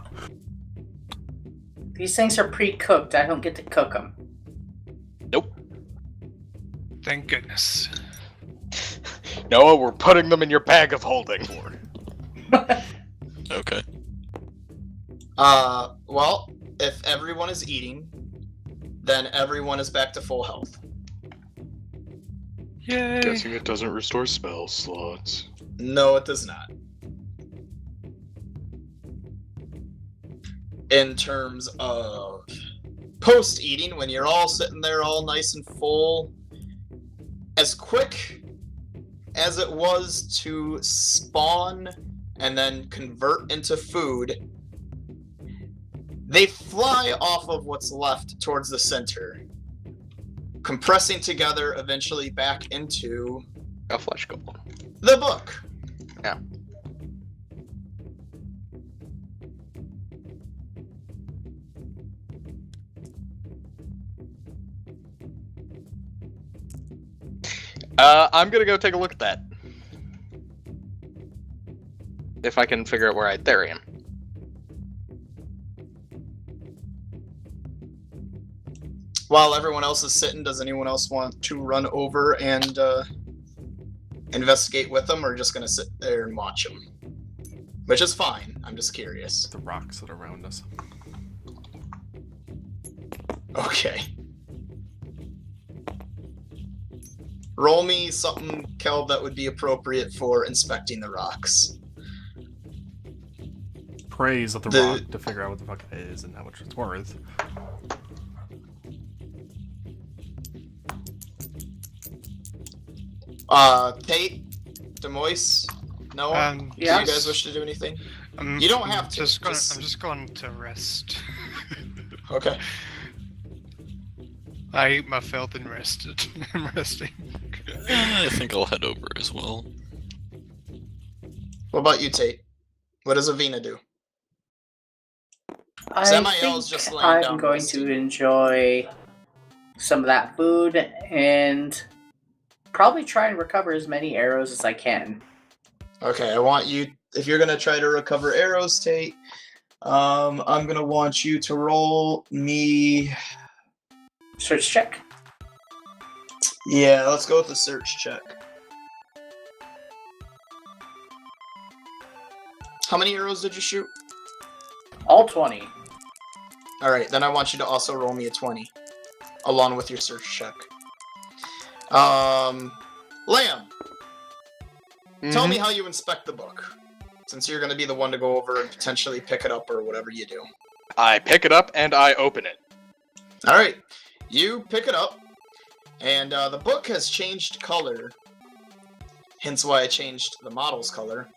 These things are pre-cooked. I don't get to cook them. Nope. Thank goodness. Noah, we're putting them in your bag of holding. Okay. Well, if everyone is eating, then everyone is back to full health. Yay! Guessing it doesn't restore spell slots. No, it does not. In terms of post-eating, when you're all sitting there all nice and full, as quick as it was to spawn and then convert into food, they fly off of what's left towards the center, compressing together eventually back into A flesh golem. the book. Yeah. I'm gonna go take a look at that. If I can figure out where I bury him. While everyone else is sitting, does anyone else want to run over and investigate with them, or just gonna sit there and watch them? Which is fine. I'm just curious. The rocks that are around us. Okay. Roll me something, Kel, that would be appropriate for inspecting the rocks. Praise of the rock to figure out what the fuck it is and how much it's worth. Tate, Demoise, Noah, do you yes. guys wish to do anything? I'm, You don't have to. I'm just going to rest. Okay. I ate my filth and rested. I'm resting. I think I'll head over as well. What about you, Tate? What does Avina do? I Samael's think just laying down I'm going resting. to enjoy some of that food and probably try and recover as many arrows as I can. Okay, I want you, if you're gonna try to recover arrows, Tate, I'm gonna want you to roll me. Search check. Yeah, let's go with the search check. How many arrows did you shoot? All 20. Alright, then I want you to also roll me a 20, along with your search check. Lamb, tell me how you inspect the book, since you're going to be the one to go over and potentially pick it up or whatever you do. I pick it up and I open it. Alright, you pick it up, and the book has changed color, hence why I changed the model's color.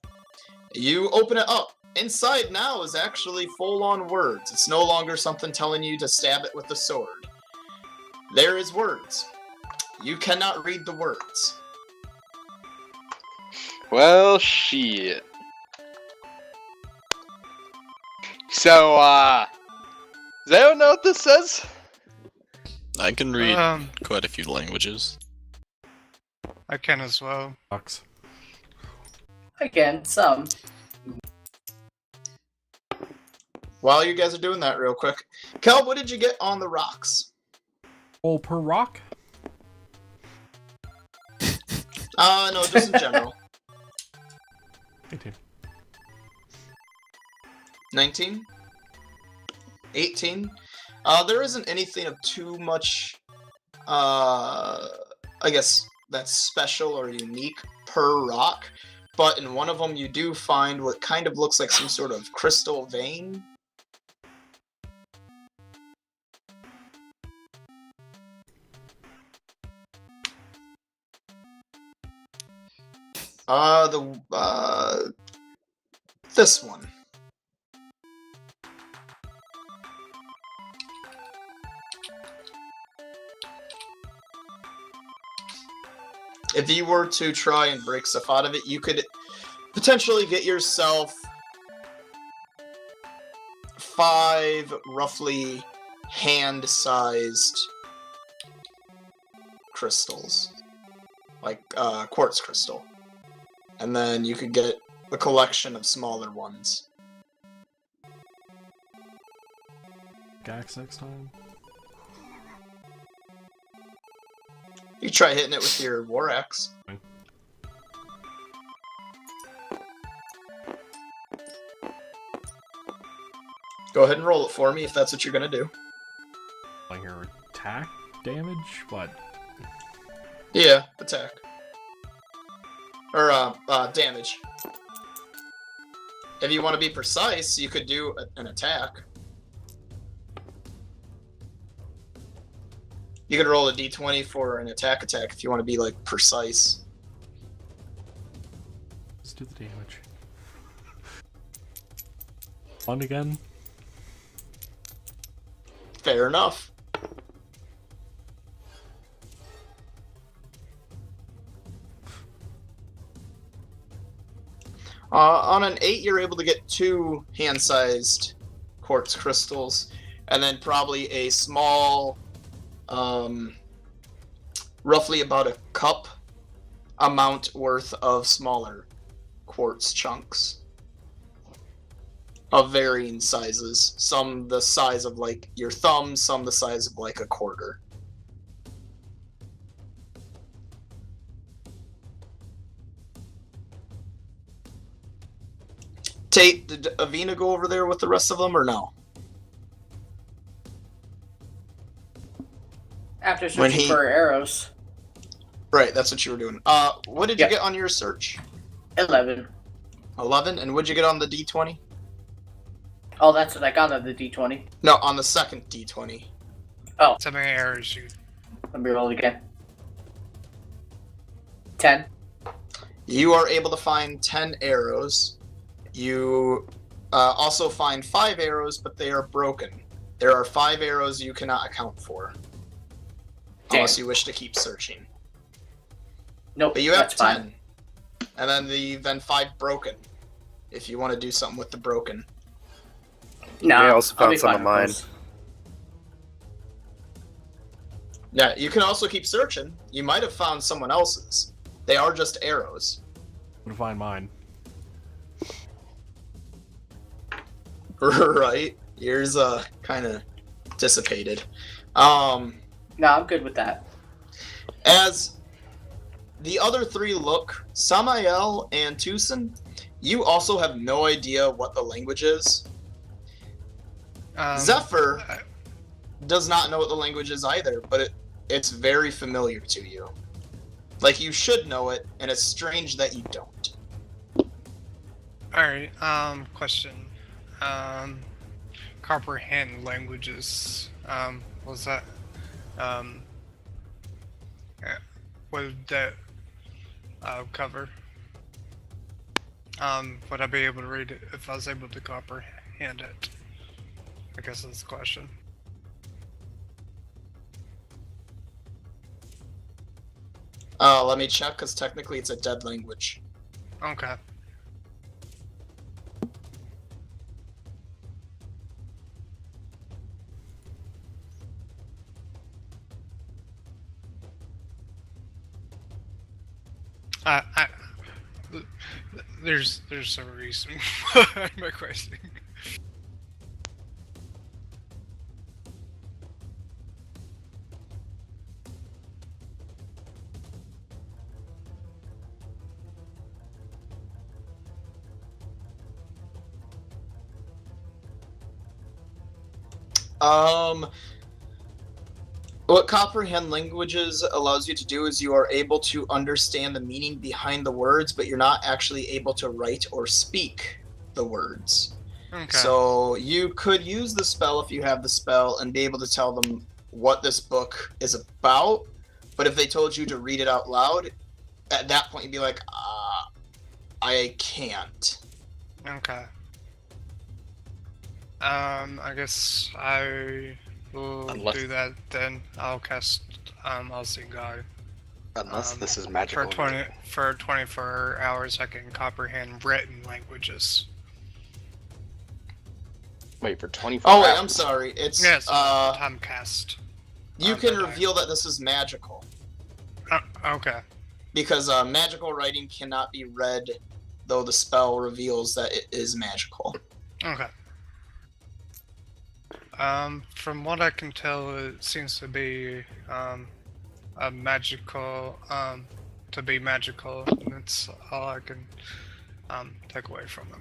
You open it up. Inside now is actually full-on words. It's no longer something telling you to stab it with the sword. There is words. You cannot read the words. Well, shit. So, does anyone know what this says? I can read quite a few languages. I can as well. Sucks. Again, some. While you guys are doing that real quick, Kel, what did you get on the rocks? Roll per rock? No, just in general. 18. 19? 18? There isn't anything of too much, I guess, that's special or unique per rock, but in one of them you do find what kind of looks like some sort of crystal vein. This one. If you were to try and break stuff out of it, you could potentially get yourself 5 roughly hand-sized crystals. Like quartz crystal. And then you could get a collection of smaller ones. Gax next time. You could try hitting it with your war axe. Go ahead and roll it for me if that's what you're gonna do. Like your attack damage? What? Yeah, attack. Or, damage. If you want to be precise, you could do an attack. You could roll a d20 for an attack if you want to be, like, precise. Let's do the damage. 1 again? Fair enough. On an 8, you're able to get 2 hand-sized quartz crystals, and then probably a small, roughly about a cup amount worth of smaller quartz chunks of varying sizes. Some the size of like your thumb, some the size of like a quarter. Tate, did Avina go over there with the rest of them or no? After When searching he- for arrows. Right, that's what you were doing. What did you Yep. get on your search? 11. 11, and what'd you get on the D20? Oh, that's what I got on the D20. No, on the second D20. How many arrows you? Let me roll it again. 10. You are able to find 10 arrows. You also find 5 arrows, but they are broken. There are 5 arrows you cannot account for. Damn. Unless you wish to keep searching. Nope, But you have that's 10. fine. And then 5 broken. If you want to do something with the broken. No, I also I'll found be some fine of with mine. those. Yeah, you can also keep searching. You might have found someone else's. They are just arrows. I'm gonna find mine. Right? Yours kind of dissipated. No, I'm good with that. As the other 3 look, Samael and Tucson, you also have no idea what the language is. Zephyr does not know what the language is either, but it's very familiar to you. Like, you should know it, and it's strange that you don't. Alright, question. Comprehend languages. What's that? What did that cover? Would I be able to read it if I was able to comprehend it? I guess that's the question. Let me check, because technically it's a dead language. Okay. There's some reason why I'm requesting. What comprehend languages allows you to do is you are able to understand the meaning behind the words, but you're not actually able to write or speak the words. Okay. So you could use the spell if you have the spell and be able to tell them what this book is about, but if they told you to read it out loud, at that point you'd be like, I can't. Okay. I guess I will Unless- do that then. I'll cast I'll see God. Unless this is magical. For 24 hours I can comprehend written languages. Wait, for 24 Oh wait, hours? I'm sorry. It's Yes, time cast. you can that I- reveal that this is magical. Okay. Because magical writing cannot be read, though the spell reveals that it is magical. Okay. From what I can tell, it seems to be a magical, to be magical, and that's all I can take away from it.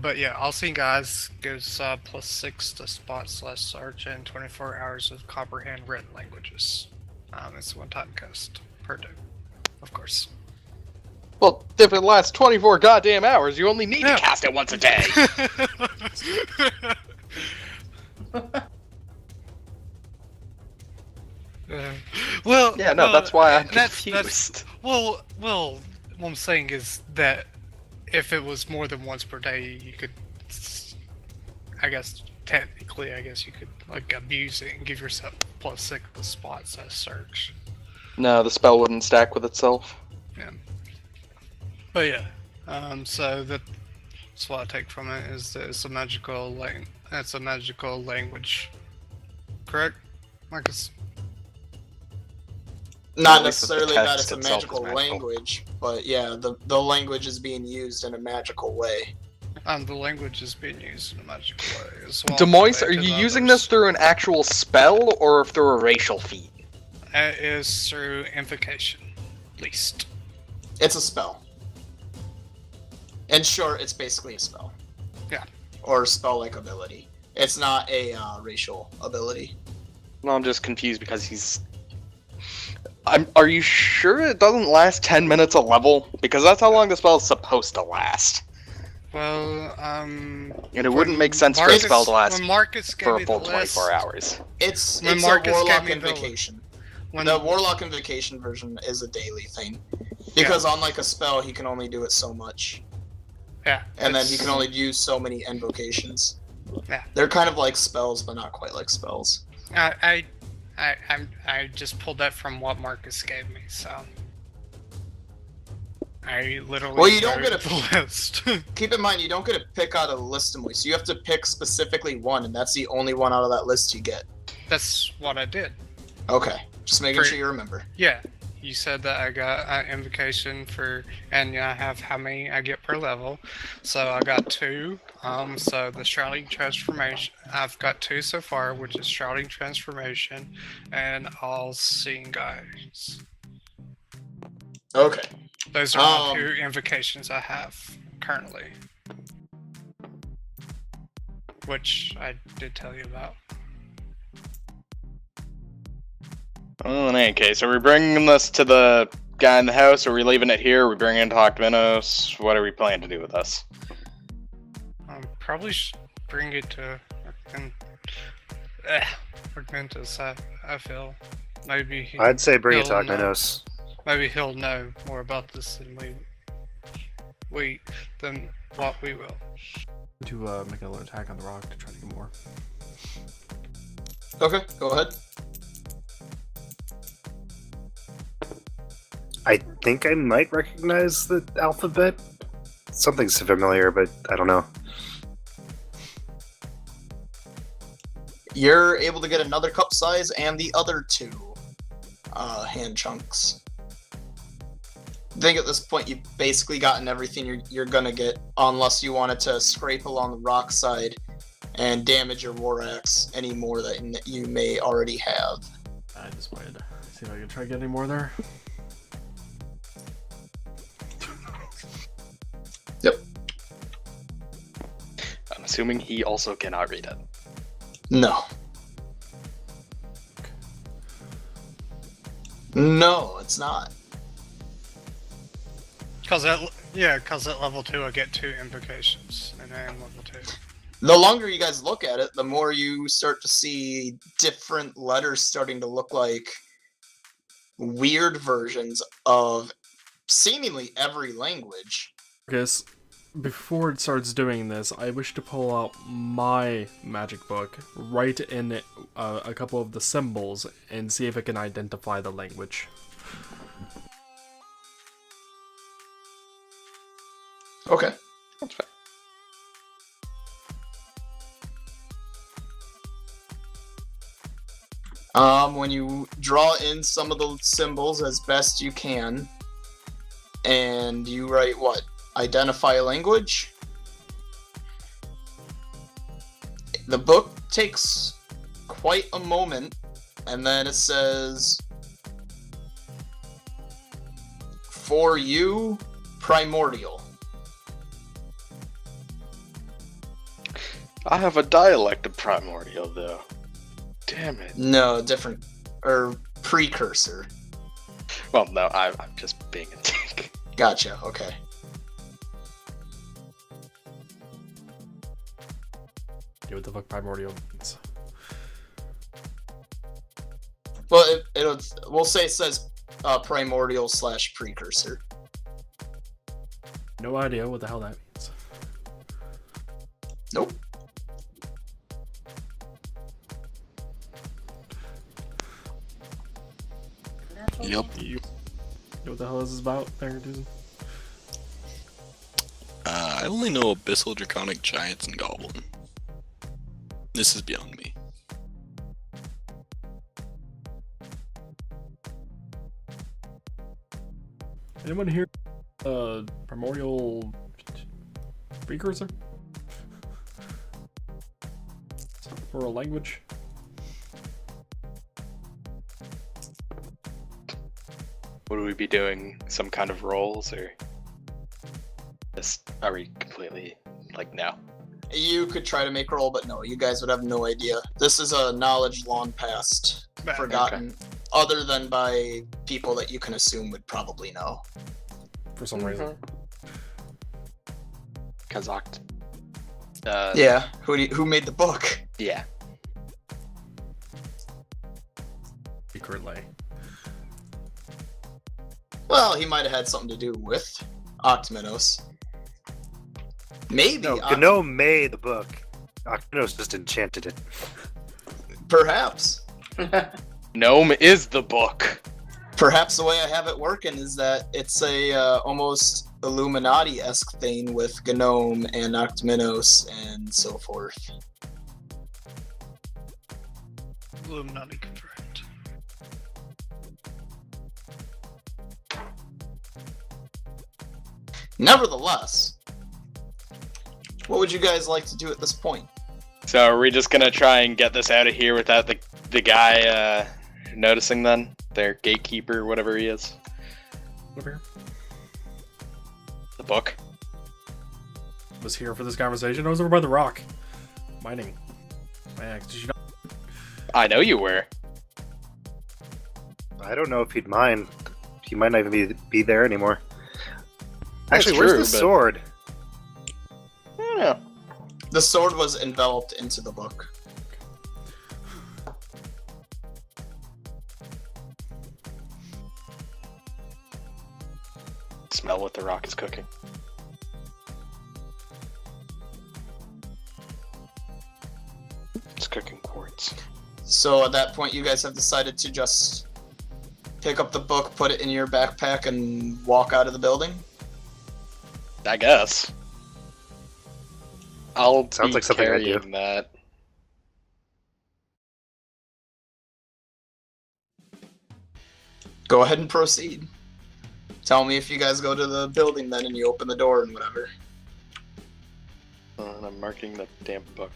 But yeah, All Seeing Eyes gives +6 to spot/search and 24 hours of comprehend written languages. It's a one-time cast per day, of course. Well, if it lasts 24 goddamn hours, you only need to cast it once a day. Well, Yeah, no, well, that's why I'm that's- confused. Well, what I'm saying is that if it was more than once per day, you could, I guess, technically, you could, like, abuse it and give yourself +6 the spots as search. No, the spell wouldn't stack with itself. Yeah. But yeah, so that's what I take from it, is that it's a magical language. Correct, Marcus? Not At least the necessarily that text it's a itself is magical magical. language, but yeah, the language is being used in a magical way. The language is being used in a magical way as well. Demois, are compared to you the using others. this through an actual spell or through a racial feat? It is through invocation, at least. It's a spell. In short, it's basically a spell. Yeah. Or spell-like ability. It's not a racial ability. No, I'm just confused because he's. Are you sure it doesn't last 10 minutes a level? Because that's how long the spell is supposed to last. Well, And it wouldn't make sense for a spell to last when Marcus gave for a me full the 24 list, hours. It's When a Marcus Warlock gave me the- Invocation. when The Warlock Invocation version is a daily thing. Because unlike a spell, he can only do it so much. yeah, And then he it's- can only use so many invocations. Yeah. They're kind of like spells, but not quite like spells. I just pulled that from what Marcus gave me, so I literally. Well, you don't wrote get a- the list. Keep in mind, you don't get to pick out of the list of so you have to pick specifically one, and that's the only one out of that list you get. That's what I did. Okay, just making For- sure you remember. Yeah, you said that I got an invocation for, and I have how many I get per level. So I got 2. So the Shrouding Transformation, I've got 2 so far, which is Shrouding Transformation and All Seeing Eyes. Okay. Those are the 2 invocations I have currently, which I did tell you about. Well, in any case, are we bringing this to the guy in the house? Or are we leaving it here? Are we bringing it to Hawk Minos? What are we planning to do with this? Probably should bring it to Argmentus, I feel. Maybe I'd say bring it to he'll know. Agnanos. Maybe he'll know more about this than than what we will. To make another attack on the rock to try to get more. Okay, go ahead. I think I might recognize the alphabet. Something's familiar, but I don't know. You're able to get another cup size and the other 2 hand chunks. I think at this point you've basically gotten everything you're gonna get, unless you wanted to scrape along the rock side and damage your war axe any more that you may already have. I just wanted to see if I can try to get any more there. Yep. I'm assuming he also cannot read it. No. No, it's not. Cause at level 2 I get 2 invocations, and I am level 2. The longer you guys look at it, the more you start to see different letters starting to look like weird versions of seemingly every language. Marcus, before it starts doing this, I wish to pull out my magic book, write in a couple of the symbols, and see if it can identify the language. Okay. That's fine. When you draw in some of the symbols as best you can, and you write what? Identify language? The book takes quite a moment, and then it says, for you, primordial. I have a dialect of primordial, though. Damn it. No, different, or precursor. Well, no, I'm just being a dick. Gotcha, okay. Yeah, what the fuck primordial means. Well, we'll say it says primordial / precursor. No idea what the hell that means. Nope. Yep. You know what the hell this is about, Paradiddle? I only know Abyssal Draconic Giants and Goblin. This is beyond me. Anyone here? Primordial precursor? For a language? Would we be doing some kind of rolls, or just are we completely like no? You could try to make a roll, but no, you guys would have no idea. This is a knowledge long past, forgotten, other than by people that you can assume would probably know. For some reason. Kazakh. Yeah, who made the book? Yeah. Secretly. Well, he might have had something to do with Octminos. Maybe. No, Gnome made the book. Octminos just enchanted it. Perhaps. Gnome is the book. Perhaps the way I have it working is that it's a almost Illuminati-esque thing with Gnome and Octminos and so forth. Illuminati confirmed. Nevertheless, what would you guys like to do at this point? So are we just gonna try and get this out of here without the guy noticing then? Their gatekeeper, whatever he is. Over here. The book. Was here for this conversation. I was over by the rock. Mining. My axe. Did you not? I know you were. I don't know if he'd mind. He might not even be there anymore. That's Actually, where's true, the but- sword? I don't know. The sword was enveloped into the book. Smell what the rock is cooking. It's cooking quartz. So at that point, you guys have decided to just pick up the book, put it in your backpack, and walk out of the building? I guess. I'll Sounds be like something I'd do. carrying that. Go ahead and proceed. Tell me if you guys go to the building then and you open the door and whatever. And I'm marking the damn book.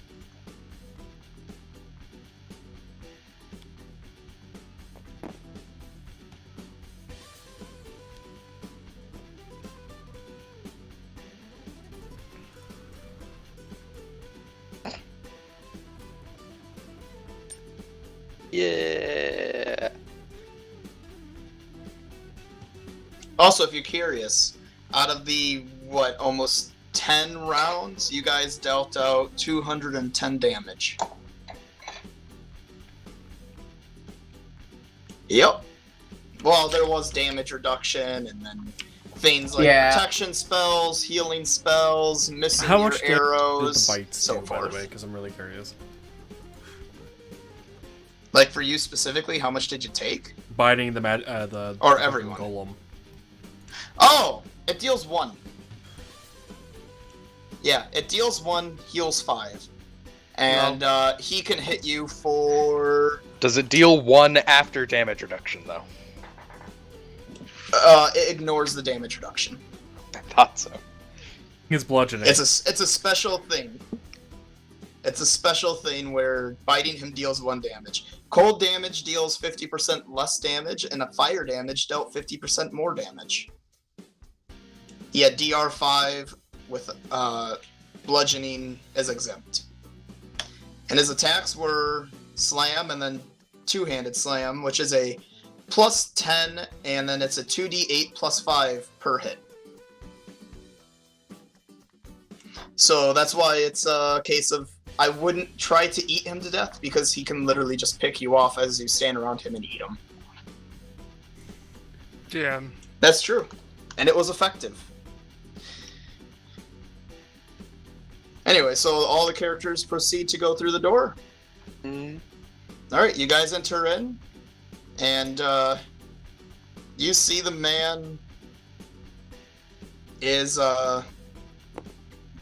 Yeah. Also, if you're curious, out of the, almost 10 rounds, you guys dealt out 210 damage. Yep. Well, there was damage reduction, and then things like Yeah. protection spells, healing spells, missing How your much did arrows, the bites so do, by forth. the way? Because I'm really curious. Like for you specifically, how much did you take? Biting the Or fucking everyone. golem. Oh, it deals 1. Yeah, it deals 1, heals 5. And he can hit you for... Does it deal 1 after damage reduction, though? It ignores the damage reduction. I thought so. It's bludgeoning. It's a special thing. It's a special thing where biting him deals 1 damage. Cold damage deals 50% less damage, and a fire damage dealt 50% more damage. He had DR5 with bludgeoning is exempt. And his attacks were slam and then two-handed slam, which is a plus 10, and then it's a 2d8 plus 5 per hit. So that's why it's a case of I wouldn't try to eat him to death, because he can literally just pick you off as you stand around him and eat him. Yeah. That's true. And it was effective. Anyway, so all the characters proceed to go through the door. Alright, you guys enter in, and you see the man is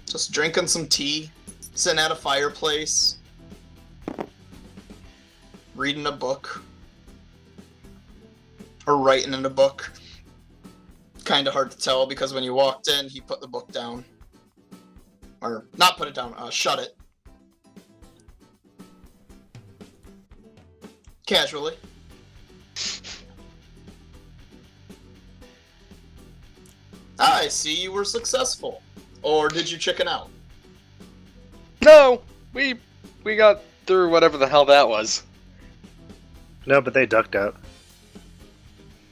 just drinking some tea, sitting at a fireplace, reading a book, or writing in a book. Kind of hard to tell, because when you walked in, he put the book down. Or, not put it down, shut it. Casually. I see you were successful. Or did you chicken out? No, we got through whatever the hell that was. No, but they ducked out.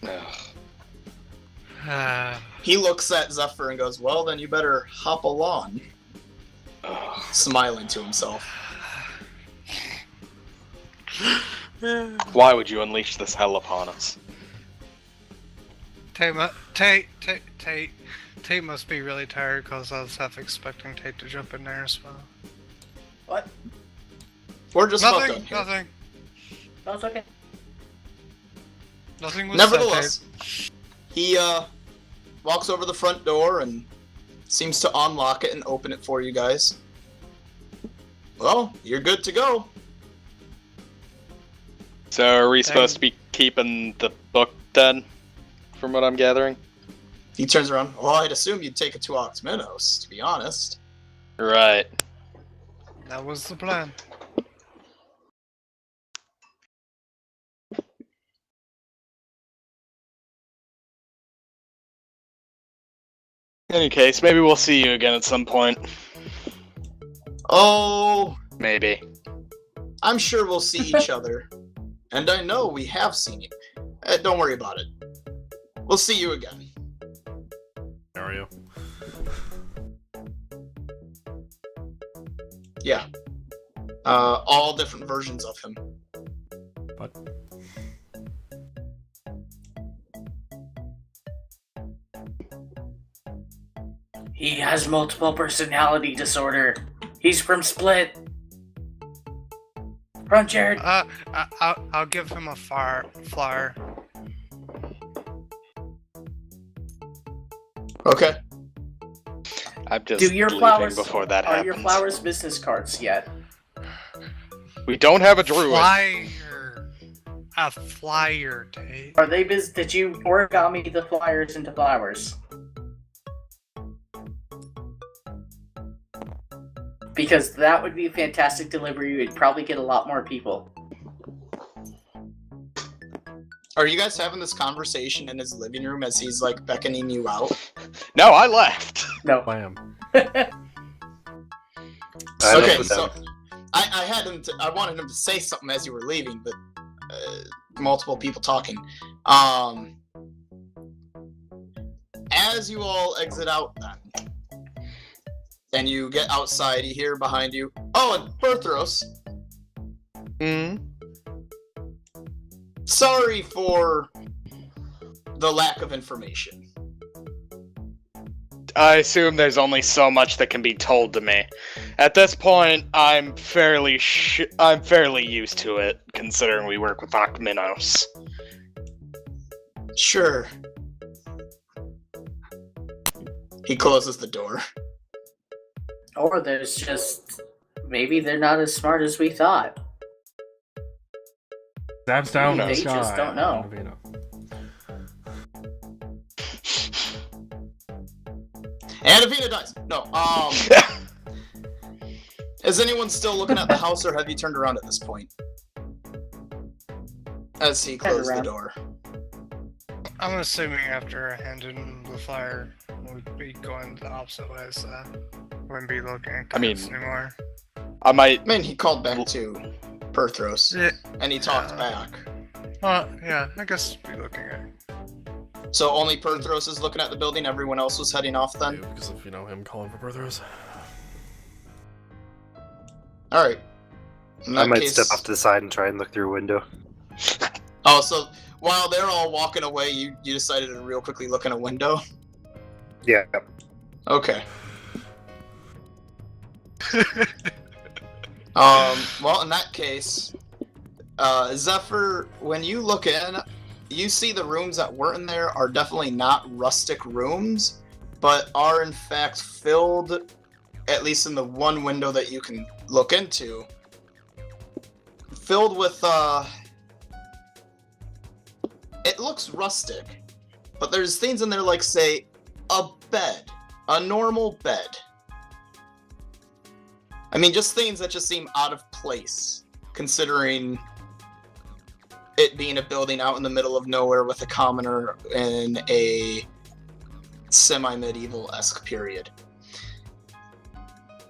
Ugh. He looks at Zephyr and goes, well, then you better hop along. Smiling to himself. Why would you unleash this hell upon us? Tate must be really tired because I was half expecting Tate to jump in there as well. What? We're just about Nothing, done here. nothing. No, it's okay. Nothing was Nevertheless, he walks over the front door and seems to unlock it and open it for you guys. Well, you're good to go. So are we supposed to be keeping the book then? From what I'm gathering? He turns around. Well, I'd assume you'd take it to Oxminos, to be honest. Right. That was the plan. In any case, maybe we'll see you again at some point. Oh, Maybe. I'm sure we'll see each other. And I know we have seen you. Don't worry about it. We'll see you again. Scenario. Yeah. All different versions of him. But He has multiple personality disorder. He's from Split. Run, Jared. I'll give him a flyer. Okay. I'm just Do your leaving flowers before that Are happens. your flowers business cards yet? We don't have a druid. Flyer. A flyer, Tate. Are they Did you origami the flyers into flowers? Because that would be a fantastic delivery. You'd probably get a lot more people. Are you guys having this conversation in his living room as he's like beckoning you out? No, I left. No. blam. I Okay, left with so them. I had him to. I wanted him to say something as you were leaving, but multiple people talking. As you all exit out, then, and you get outside, you hear behind you. Oh, and Berthros. Hmm. Sorry for the lack of information. I assume there's only so much that can be told to me. At this point, I'm fairly used to it, considering we work with Akminos. Sure. He closes the door. Or there's just... Maybe they're not as smart as we thought. Zabs down They the sky. just don't know. And Avina dies. No, is anyone still looking at the house, or have you turned around at this point? As he closed the around. door. I'm assuming after I handed him the flyer, we'd be going the opposite way, so wouldn't be looking at I mean- cards anymore. I might. I mean, he called back to Perthros, Yeah. and he talked back. Yeah, I guess be looking at. So only Perthros is looking at the building, everyone else was heading off then? Because of, him calling for Berthros. Alright. I might step off to the side and try and look through a window. Oh, so while they're all walking away, you decided to real quickly look in a window? Yeah. Okay. Well, in that case, Zephyr, when you look in, you see the rooms that were in there are definitely not rustic rooms, but are in fact filled, at least in the one window that you can look into, filled with, it looks rustic, but there's things in there like, say, a bed, a normal bed. I mean, just things that just seem out of place, considering it being a building out in the middle of nowhere with a commoner in a semi-medieval-esque period.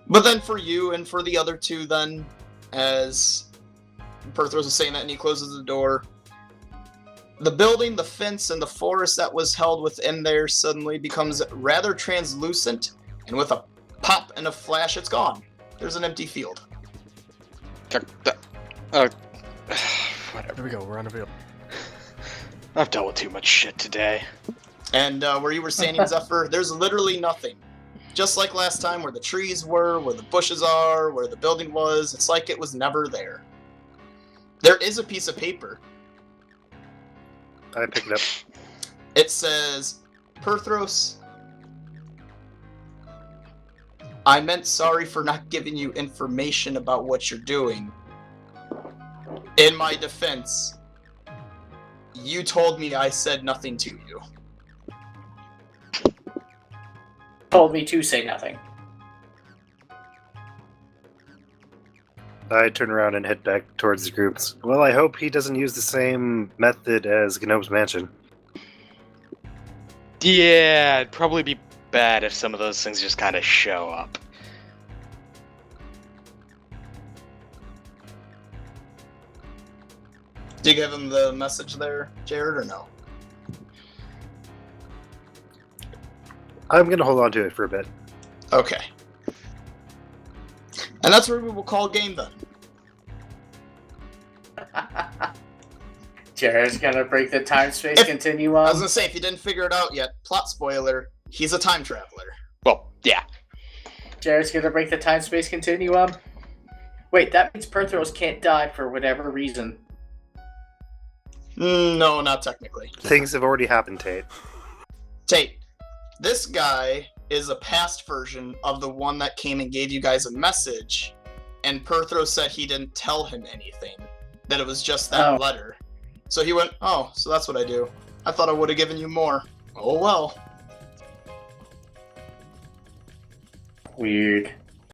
But then for you and for the other two, then, as Perthros was saying that, and he closes the door, the building, the fence, and the forest that was held within there suddenly becomes rather translucent, and with a pop and a flash, it's gone. There's an empty field. Here Whatever. we go. We're on a field. I've dealt with too much shit today. And where you were standing, Zephyr, there's literally nothing. Just like last time, where the trees were, where the bushes are, where the building was, it's like it was never there. There is a piece of paper. I pick it up. It says, Perthros, I meant sorry for not giving you information about what you're doing. In my defense, you told me I said nothing to you. Told me to say nothing. I turn around and head back towards the groups. Well, I hope he doesn't use the same method as Gnome's Mansion. Yeah, it'd probably be bad if some of those things just kind of show up. Do you give him the message there, Jared, or no? I'm gonna hold on to it for a bit. Okay. And that's where we will call game then. Jared's gonna break the time-space continuum. I was gonna say, if you didn't figure it out yet, plot spoiler, he's a time traveler. Well, yeah. Jared's gonna break the time-space continuum. Wait, that means Perthros can't die for whatever reason. No, not technically. Things have already happened, Tate. Tate, this guy is a past version of the one that came and gave you guys a message, and Perthros said he didn't tell him anything, that it was just that letter. So he went, oh, so that's what I do. I thought I would have given you more. Oh well. Weird.